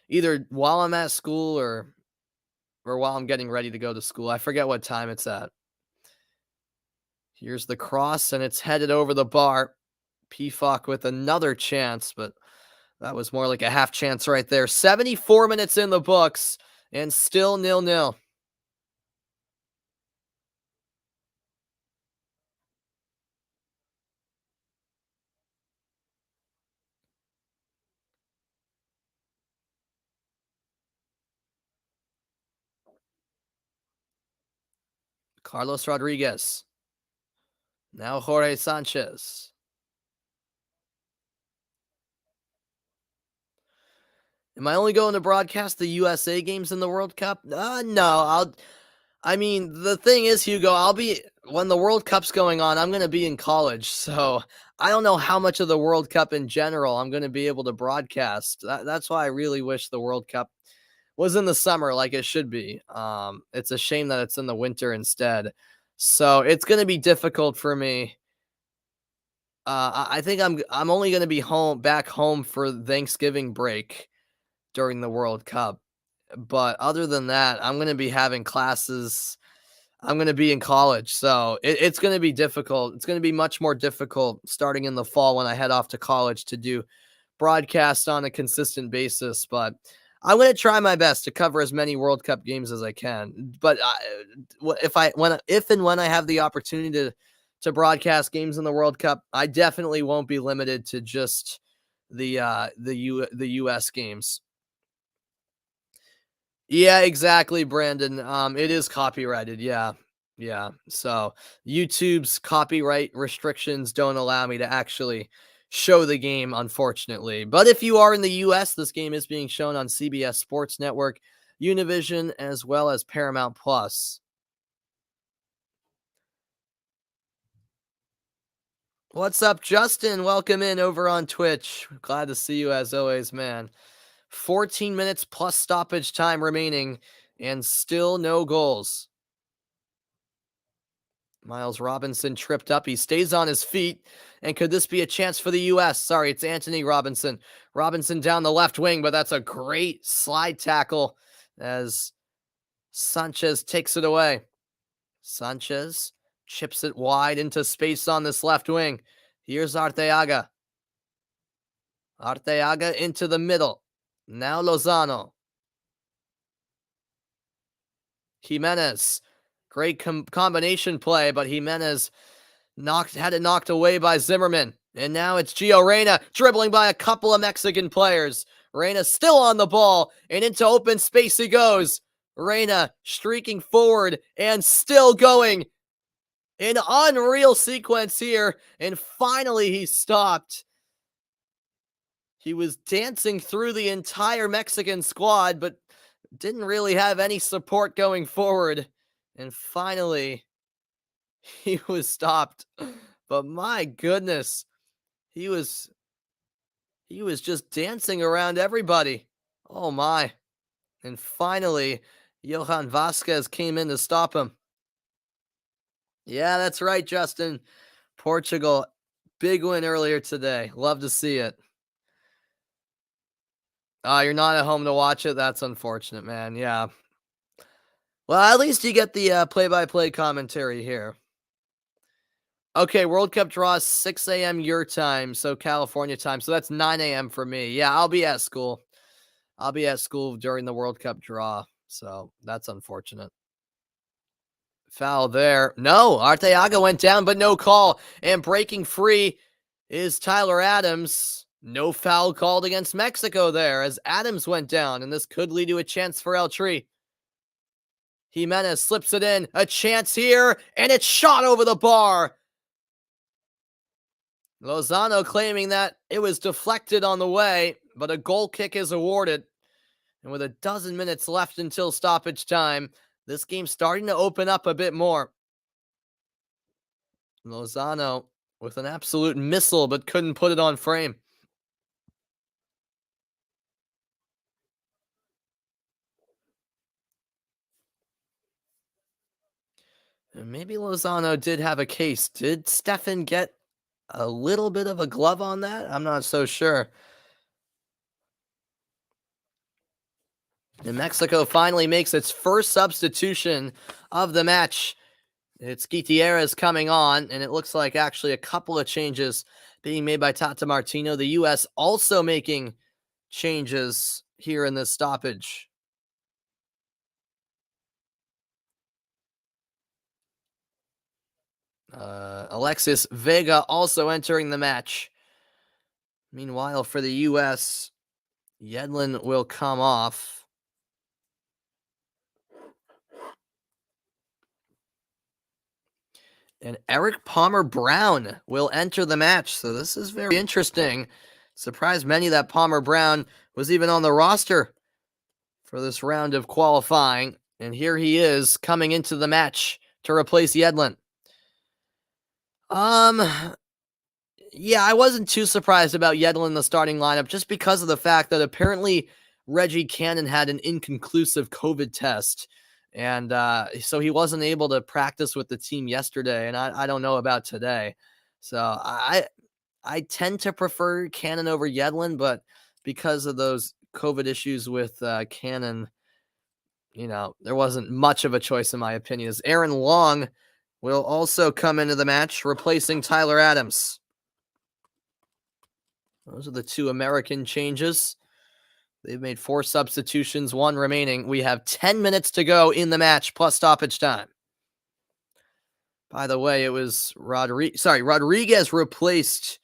either while I'm at school or while I'm getting ready to go to school. I forget what time it's at. Here's the cross, and it's headed over the bar. Pfok with another chance, but that was more like a half chance right there. 74 minutes in the books, and still 0-0. Carlos Rodriguez. Now Jorge Sanchez. Am I only going to broadcast the USA games in the World Cup? No, I mean, the thing is, Hugo, when the World Cup's going on, I'm going to be in college. So I don't know how much of the World Cup in general I'm going to be able to broadcast. That's why I really wish the World Cup was in the summer like it should be. It's a shame that it's in the winter instead. So it's going to be difficult for me. I think I'm only going to be back home for Thanksgiving break during the World Cup. But other than that, I'm going to be having classes. I'm going to be in college. So it's going to be difficult. It's going to be much more difficult starting in the fall when I head off to college to do broadcast on a consistent basis. But I'm going to try my best to cover as many World Cup games as I can. But if and when I have the opportunity to broadcast games in the World Cup, I definitely won't be limited to just the US games. Yeah, exactly, Brandon. It is copyrighted. Yeah. Yeah. So YouTube's copyright restrictions don't allow me to actually show the game, unfortunately. But if you are in the US, this game is being shown on CBS Sports Network, Univision, as well as Paramount Plus. What's up, Justin? Welcome in over on Twitch. Glad to see you as always, man. 14 minutes plus stoppage time remaining, and still no goals. Miles Robinson tripped up. He stays on his feet. And could this be a chance for the U.S.? Sorry, it's Anthony Robinson. Robinson down the left wing, but that's a great slide tackle as Sanchez takes it away. Sanchez chips it wide into space on this left wing. Here's Arteaga. Arteaga into the middle. Now Lozano. Jimenez. Great combination play, but Jimenez had it knocked away by Zimmerman. And now it's Gio Reyna dribbling by a couple of Mexican players. Reyna still on the ball, and into open space he goes. Reyna streaking forward and still going. An unreal sequence here, and finally he stopped. He was dancing through the entire Mexican squad, but didn't really have any support going forward. And finally, he was stopped. But my goodness, he was just dancing around everybody. Oh my. And finally, Johan Vasquez came in to stop him. Yeah, that's right, Justin. Portugal Big win earlier today. Love to see it. You're not at home to watch it? That's unfortunate, man. Yeah. Well, at least you get the play-by-play commentary here. Okay, World Cup draw 6 a.m. your time, so California time. So that's 9 a.m. for me. Yeah, I'll be at school. I'll be at school during the World Cup draw, so that's unfortunate. Foul there. No, Arteaga went down, but no call. And breaking free is Tyler Adams. No foul called against Mexico there as Adams went down, and this could lead to a chance for El Tri. Jimenez slips it in. A chance here, and it's shot over the bar. Lozano claiming that it was deflected on the way, but a goal kick is awarded. And with a dozen minutes left until stoppage time, this game's starting to open up a bit more. Lozano with an absolute missile, but couldn't put it on frame. And maybe Lozano did have a case. Did Stefan get a little bit of a glove on that? I'm not so sure. And Mexico finally makes its first substitution of the match. It's Gutierrez coming on, and it looks like actually a couple of changes being made by Tata Martino. The U.S. also making changes here in this stoppage. Alexis Vega also entering the match. Meanwhile, for the U.S., Yedlin will come off. And Eric Palmer-Brown will enter the match. So this is very interesting. Surprised many that Palmer-Brown was even on the roster for this round of qualifying. And here he is coming into the match to replace Yedlin. Yeah, I wasn't too surprised about Yedlin in the starting lineup just because of the fact that apparently Reggie Cannon had an inconclusive COVID test. And so he wasn't able to practice with the team yesterday, and I don't know about today. So I tend to prefer Cannon over Yedlin, but because of those COVID issues with Cannon, there wasn't much of a choice in my opinion. As Aaron Long will also come into the match, replacing Tyler Adams. Those are the two American changes. They've made 4 substitutions, 1 remaining. We have 10 minutes to go in the match, plus stoppage time. By the way, it was Rodriguez replaced.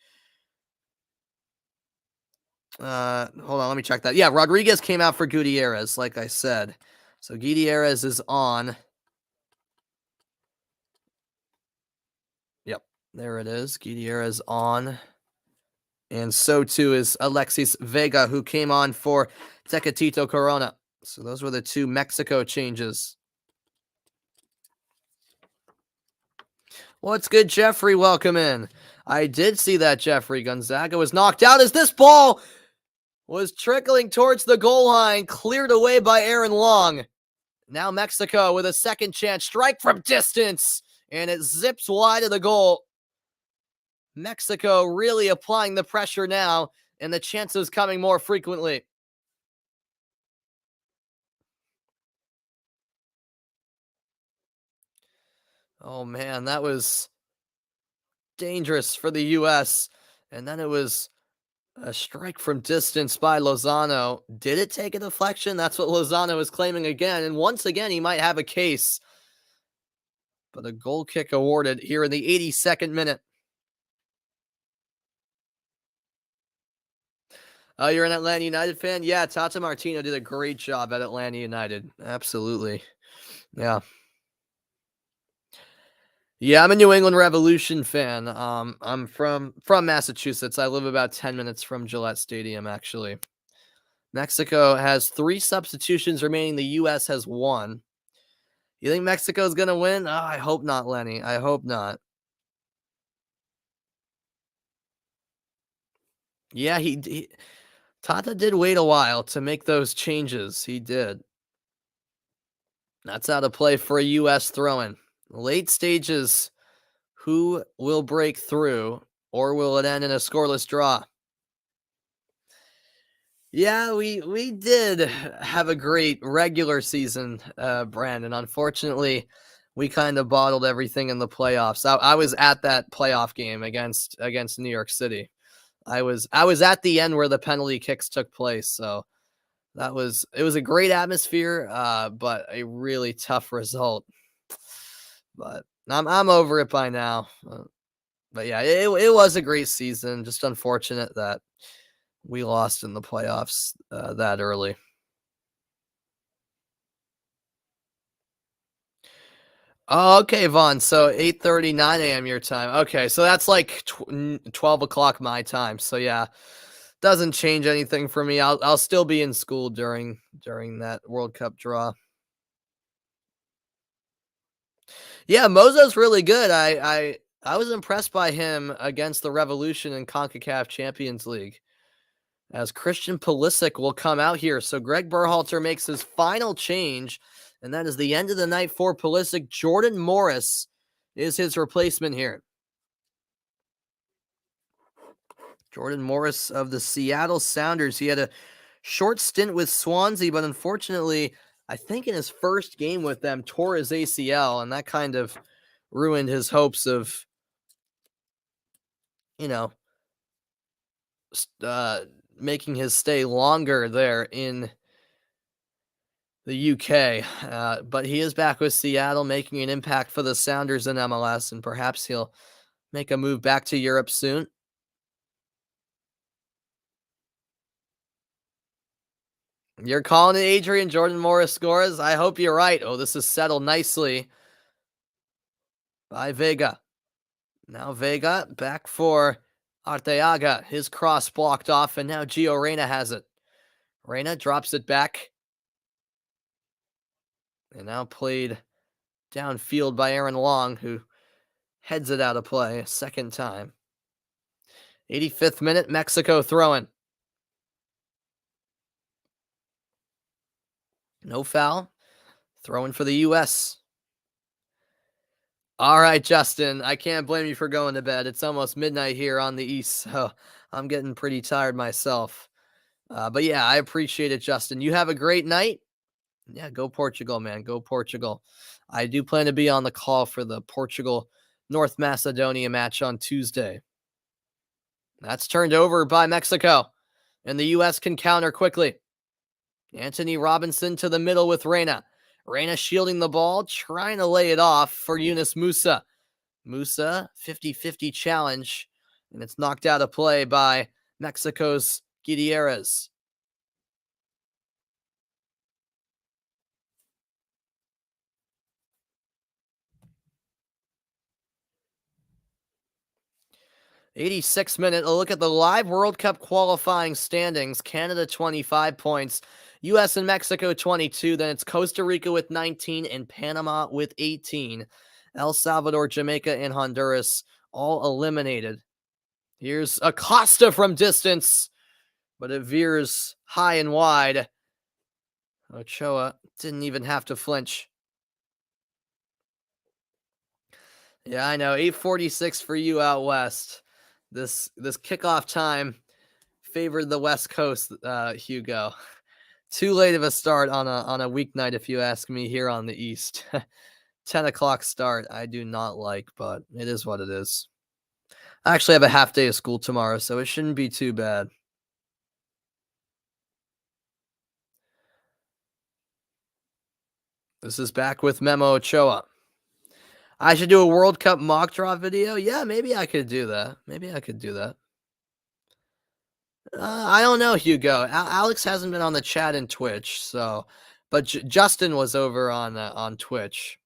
Hold on, let me check that. Yeah, Rodriguez came out for Gutierrez, like I said. So Gutierrez is on. Yep, there it is. Gutierrez on. And so too is Alexis Vega, who came on for Tecatito Corona. So those were the 2 Mexico changes. What's good, Jeffrey? Welcome in. I did see that, Jeffrey. Gonzaga was knocked out as this ball was trickling towards the goal line, cleared away by Aaron Long. Now Mexico with a second chance, strike from distance, and it zips wide of the goal. Mexico really applying the pressure now, and the chances coming more frequently. Oh man, that was dangerous for the U.S. And then it was a strike from distance by Lozano. Did it take a deflection? That's what Lozano is claiming again. And once again, he might have a case. But a goal kick awarded here in the 82nd minute. Oh, you're an Atlanta United fan? Yeah, Tata Martino did a great job at Atlanta United. Absolutely. Yeah. Yeah, I'm a New England Revolution fan. I'm from Massachusetts. I live about 10 minutes from Gillette Stadium, actually. Mexico has 3 substitutions remaining. The U.S. has 1. You think Mexico's going to win? Oh, I hope not, Lenny. I hope not. Yeah, Tata did wait a while to make those changes. He did. That's how to play for a U.S. throw-in. Late stages, who will break through? or will it end in a scoreless draw? Yeah, we did have a great regular season, Brandon. Unfortunately, we kind of bottled everything in the playoffs. I was at that playoff game against New York City. I was at the end where the penalty kicks took place. So it was a great atmosphere, but a really tough result. But I'm over it by now. But yeah, it was a great season. Just unfortunate that we lost in the playoffs that early. Oh, okay, Vaughn. So 8:30, 9 a.m. your time. Okay, so that's like 12 o'clock my time. So yeah, doesn't change anything for me. I'll still be in school during that World Cup draw. Yeah, Mozo's really good. I was impressed by him against the Revolution in CONCACAF Champions League. As Christian Pulisic will come out here. So Greg Berhalter makes his final change, and that is the end of the night for Pulisic. Jordan Morris is his replacement here. Jordan Morris of the Seattle Sounders. He had a short stint with Swansea, but unfortunately, I think in his first game with them, tore his ACL, and that kind of ruined his hopes of, you know, uh, making his stay longer there in the UK. But he is back with Seattle, making an impact for the Sounders in MLS, and perhaps he'll make a move back to Europe soon. You're calling it, Adrian. Jordan Morris scores. I hope you're right. Oh, this is settled nicely by Vega. Now Vega back for Arteaga. His cross blocked off, and now Gio Reyna has it. Reyna drops it back. And now played downfield by Aaron Long, who heads it out of play a second time. 85th minute, Mexico throwing. No foul. Throwing for the U.S. All right, Justin. I can't blame you for going to bed. It's almost midnight here on the East, so I'm getting pretty tired myself. But yeah, I appreciate it, Justin. You have a great night. Yeah, go Portugal, man. Go Portugal. I do plan to be on the call for the Portugal North Macedonia match on Tuesday. That's turned over by Mexico, and the U.S. can counter quickly. Anthony Robinson to the middle with Reyna. Reyna shielding the ball, trying to lay it off for Yunus Musa. Musa, 50-50 challenge, and it's knocked out of play by Mexico's Gutierrez. 86th minute, a look at the live World Cup qualifying standings. Canada 25 points, US and Mexico 22, then it's Costa Rica with 19 and Panama with 18. El Salvador, Jamaica, and Honduras all eliminated. Here's Acosta from distance, but it veers high and wide. Ochoa didn't even have to flinch. Yeah, I know. 8:46 for you out west. This kickoff time favored the West Coast, Hugo. Too late of a start on a weeknight, if you ask me, here on the East. 10 o'clock start, I do not like, but it is what it is. I actually have a half day of school tomorrow, so it shouldn't be too bad. This is back with Memo Ochoa. I should do a World Cup mock draw video. Yeah, maybe I could do that. Maybe I could do that. I don't know, Hugo. Alex hasn't been on the chat in Twitch, so, but Justin was over on Twitch.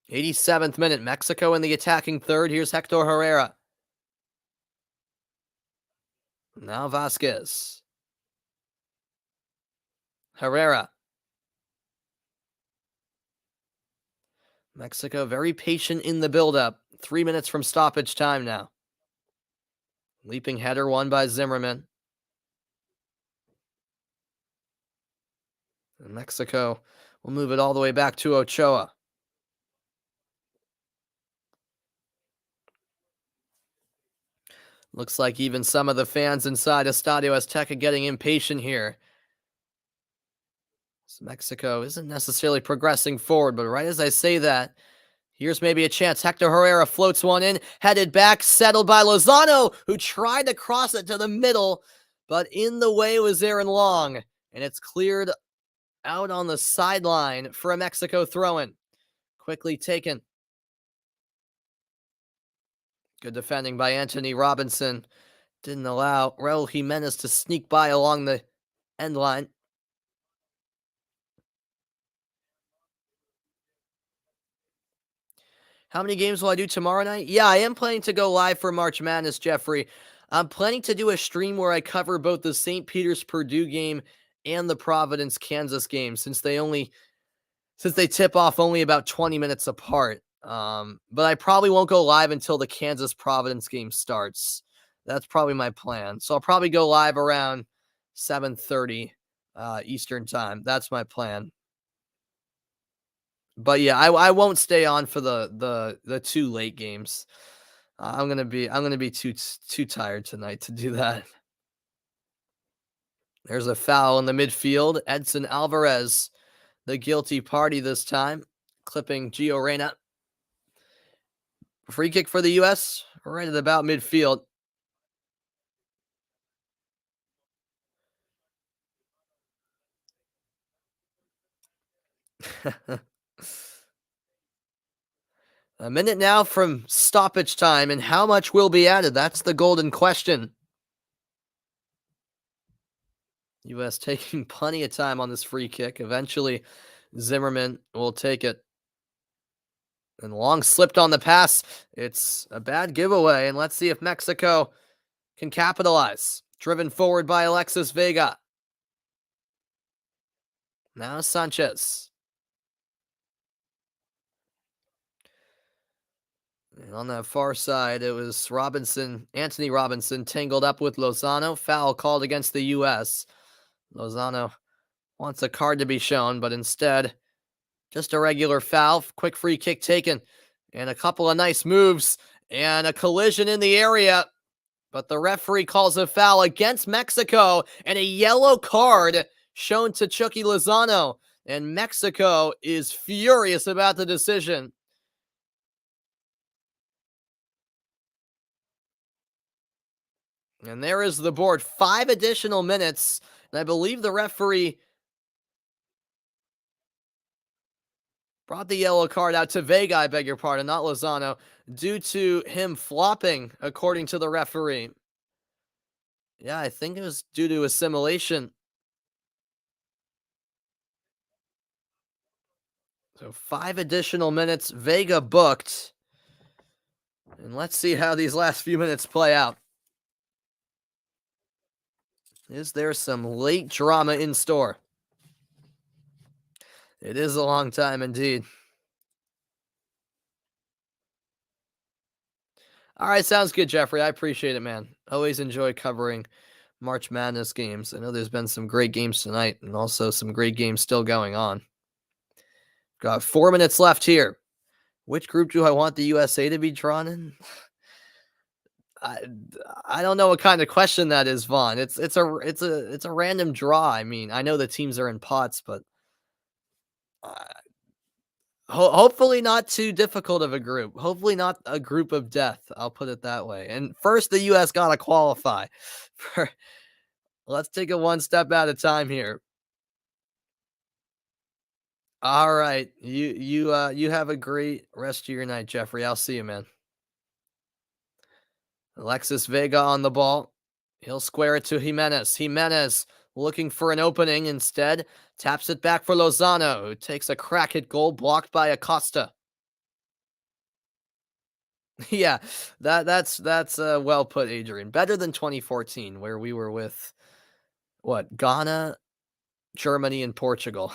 87th minute, Mexico in the attacking third. Here's Hector Herrera. Now Vasquez. Herrera. Mexico very patient in the buildup. 3 minutes from stoppage time now. Leaping header won by Zimmerman. And Mexico will move it all the way back to Ochoa. Looks like even some of the fans inside Estadio Azteca getting impatient here. So Mexico isn't necessarily progressing forward, but right as I say that, here's maybe a chance. Hector Herrera floats one in, headed back, settled by Lozano, who tried to cross it to the middle, but in the way was Aaron Long, and it's cleared out on the sideline for a Mexico throw-in. Quickly taken. Good defending by Anthony Robinson. Didn't allow Raul Jimenez to sneak by along the end line. How many games will I do tomorrow night? Yeah, I am planning to go live for March Madness, Jeffrey. I'm planning to do a stream where I cover both the St. Peter's Purdue game and the Providence Kansas game, since they tip off only about 20 minutes apart. But I probably won't go live until the Kansas Providence game starts. That's probably my plan. So I'll probably go live around 7:30 Eastern time. That's my plan. But yeah, I won't stay on for the two late games. I'm gonna be too tired tonight to do that. There's a foul in the midfield. Edson Alvarez, the guilty party this time, clipping Gio Reyna. Free kick for the U.S. right at about midfield. A minute now from stoppage time, and how much will be added? That's the golden question. U.S. taking plenty of time on this free kick. Eventually, Zimmerman will take it. And Long slipped on the pass. It's a bad giveaway, and let's see if Mexico can capitalize. Driven forward by Alexis Vega. Now Sanchez. And on that far side, it was Anthony Robinson, tangled up with Lozano. Foul called against the U.S. Lozano wants a card to be shown, but instead, just a regular foul. Quick free kick taken, and a couple of nice moves, and a collision in the area. But the referee calls a foul against Mexico, and a yellow card shown to Chucky Lozano. And Mexico is furious about the decision. And there is the board. 5 additional minutes. And I believe the referee brought the yellow card out to Vega, I beg your pardon, not Lozano, due to him flopping, according to the referee. Yeah, I think it was due to assimilation. So 5 additional minutes. Vega booked. And let's see how these last few minutes play out. Is there some late drama in store? It is a long time indeed. All right, sounds good, Jeffrey. I appreciate it, man. Always enjoy covering March Madness games. I know there's been some great games tonight and also some great games still going on. Got 4 minutes left here. Which group do I want the USA to be drawn in? I don't know what kind of question that is, Vaughn. It's a random draw. I mean, I know the teams are in pots, but uh, hopefully not too difficult of a group. Hopefully not a group of death. I'll put it that way. And first, the U.S. got to qualify. Let's take it one step at a time here. All right, you have a great rest of your night, Jeffrey. I'll see you, man. Alexis Vega on the ball. He'll square it to Jimenez. Jimenez looking for an opening. Instead, taps it back for Lozano, who takes a crack at goal, blocked by Acosta. Yeah, that's well put, Adrian. Better than 2014, where we were with Ghana, Germany, and Portugal.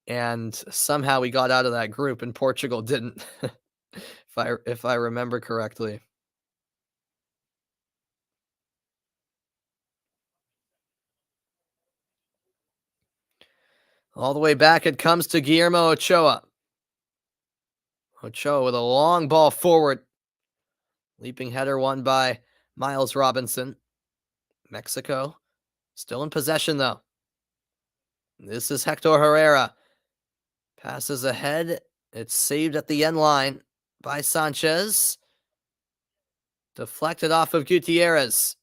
And somehow we got out of that group, and Portugal didn't, if I remember correctly. All the way back, it comes to Guillermo Ochoa. Ochoa with a long ball forward. Leaping header won by Miles Robinson. Mexico still in possession, though. This is Hector Herrera. Passes ahead. It's saved at the end line by Sanchez. Deflected off of Gutierrez.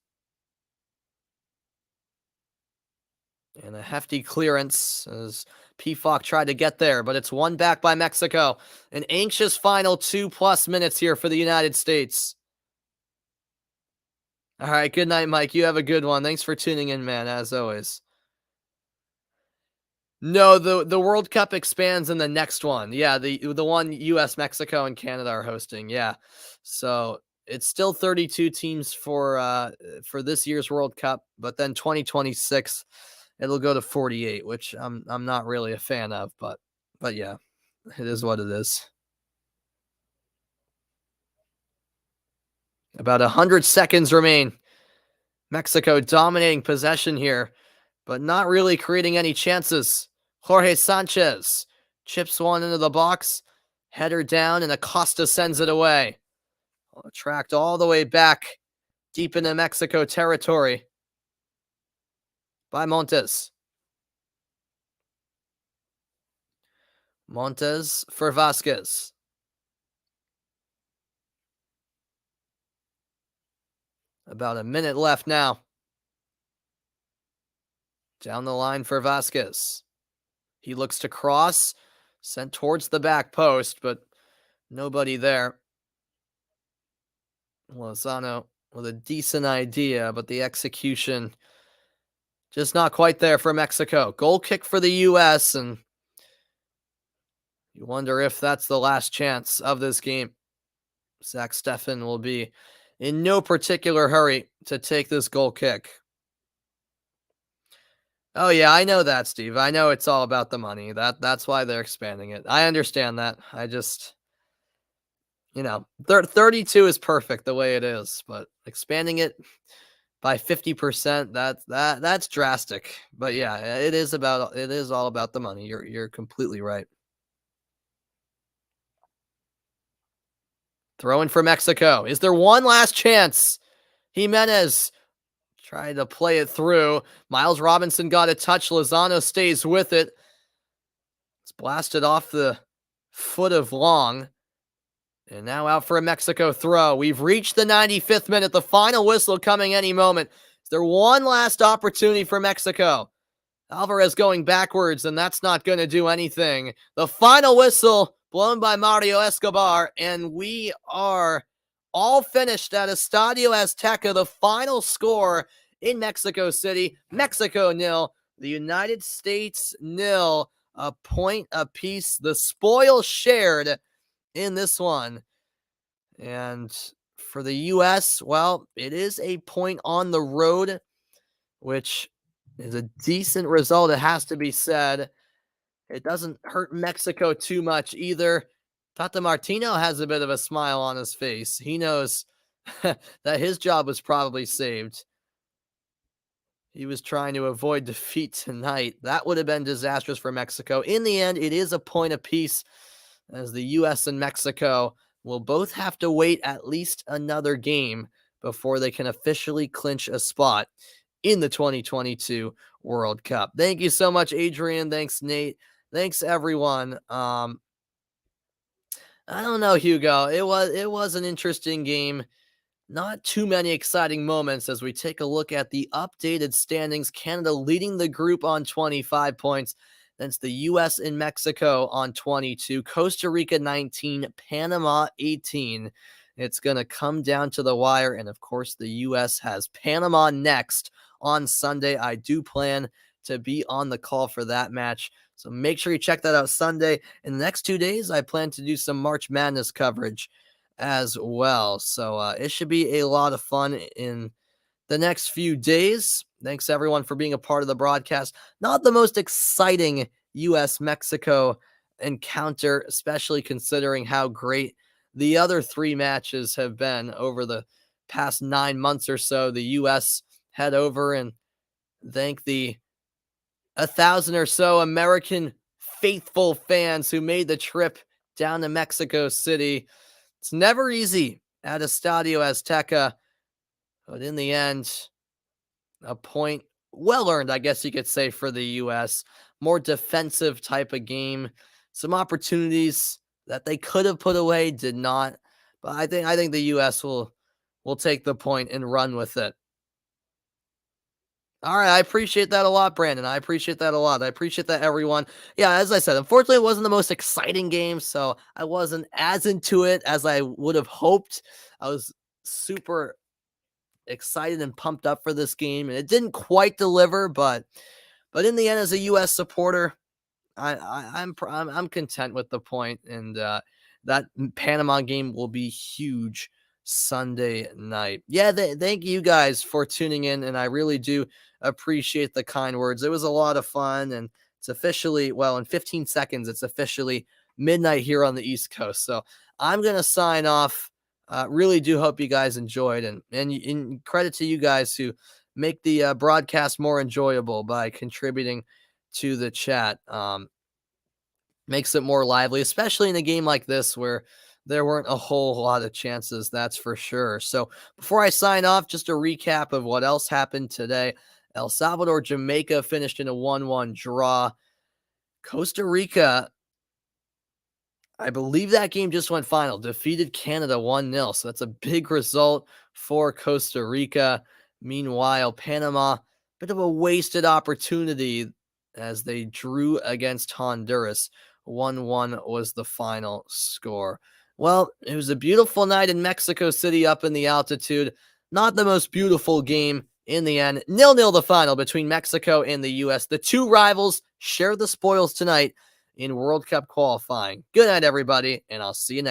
And a hefty clearance as Pefok tried to get there, but it's won back by Mexico. An anxious final 2+ minutes here for the United States. All right, good night, Mike. You have a good one. Thanks for tuning in, man, as always. No, the World Cup expands in the next one. Yeah, the one US, Mexico, and Canada are hosting. Yeah. So it's still 32 teams for this year's World Cup, but then 2026 it'll go to 48, which I'm not really a fan of, but yeah, it is what it is. About 100 seconds remain. Mexico dominating possession here, but not really creating any chances. Jorge Sanchez chips one into the box, header down, and Acosta sends it away. Tracked all the way back deep into Mexico territory by Montes. Montes for Vasquez. About a minute left now. Down the line for Vasquez. He looks to cross, sent towards the back post, but nobody there. Lozano with a decent idea, but the execution just not quite there for Mexico. Goal kick for the U.S., and you wonder if that's the last chance of this game. Zach Steffen will be in no particular hurry to take this goal kick. Oh, yeah, I know that, Steve. I know it's all about the money. That's why they're expanding it. I understand that. I just, 32 is perfect the way it is, but expanding it by 50%, that's drastic. But yeah, it is all about the money. You're completely right. Throw in for Mexico. Is there one last chance? Jimenez tried to play it through. Miles Robinson got a touch. Lozano stays with it. It's blasted off the foot of Long. And now out for a Mexico throw. We've reached the 95th minute. The final whistle coming any moment. Is there one last opportunity for Mexico? Alvarez going backwards, and that's not going to do anything. The final whistle blown by Mario Escobar, and we are all finished at Estadio Azteca. The final score in Mexico City, Mexico 0, the United States 0, a point apiece. The spoil shared in this one. And for the U.S., well, it is a point on the road, which is a decent result, it has to be said. It doesn't hurt Mexico too much either. Tata Martino has a bit of a smile on his face. He knows that his job was probably saved. He was trying to avoid defeat tonight. That would have been disastrous for Mexico. In the end, it is a point apiece, as the U.S. and Mexico will both have to wait at least another game before they can officially clinch a spot in the 2022 World Cup. Thank you so much, Adrian. Thanks, Nate. Thanks, everyone. I don't know, Hugo. It was an interesting game. Not too many exciting moments as we take a look at the updated standings. Canada leading the group on 25 points. Then it's the U.S. and Mexico on 22. Costa Rica 19. Panama 18. It's going to come down to the wire. And, of course, the U.S. has Panama next on Sunday. I do plan to be on the call for that match, so make sure you check that out Sunday. In the next 2 days, I plan to do some March Madness coverage as well. So it should be a lot of fun in the next few days. Thanks, everyone, for being a part of the broadcast. Not the most exciting U.S.-Mexico encounter, especially considering how great the other 3 matches have been over the past 9 months or so. The U.S. head over and thank the 1,000 or so American faithful fans who made the trip down to Mexico City. It's never easy at Estadio Azteca. But in the end, a point well earned, I guess you could say, for the U.S. More defensive type of game. Some opportunities that they could have put away, did not. But I think the U.S. will take the point and run with it. All right, I appreciate that a lot, Brandon. I appreciate that a lot. I appreciate that, everyone. Yeah, as I said, unfortunately, it wasn't the most exciting game, so I wasn't as into it as I would have hoped. I was super excited and pumped up for this game, and it didn't quite deliver, but in the end, as a U.S. supporter, I'm content with the point, and that Panama game will be huge Sunday night. Yeah, thank you guys for tuning in, and I really do appreciate the kind words. It was a lot of fun, and it's officially, well, in 15 seconds, it's officially midnight here on the East Coast. So I'm gonna sign off. Really do hope you guys enjoyed, and credit to you guys who make the broadcast more enjoyable by contributing to the chat. Makes it more lively, especially in a game like this where there weren't a whole lot of chances, that's for sure. So before I sign off, just a recap of what else happened today. El Salvador, Jamaica finished in a 1-1 draw. Costa Rica, I believe that game just went final, defeated Canada 1-0. So that's a big result for Costa Rica. Meanwhile, Panama, bit of a wasted opportunity as they drew against Honduras. 1-1 was the final score. Well, it was a beautiful night in Mexico City up in the altitude. Not the most beautiful game in the end. 0-0 the final between Mexico and the U.S. The two rivals share the spoils tonight in World Cup qualifying. Good night, everybody, and I'll see you next time.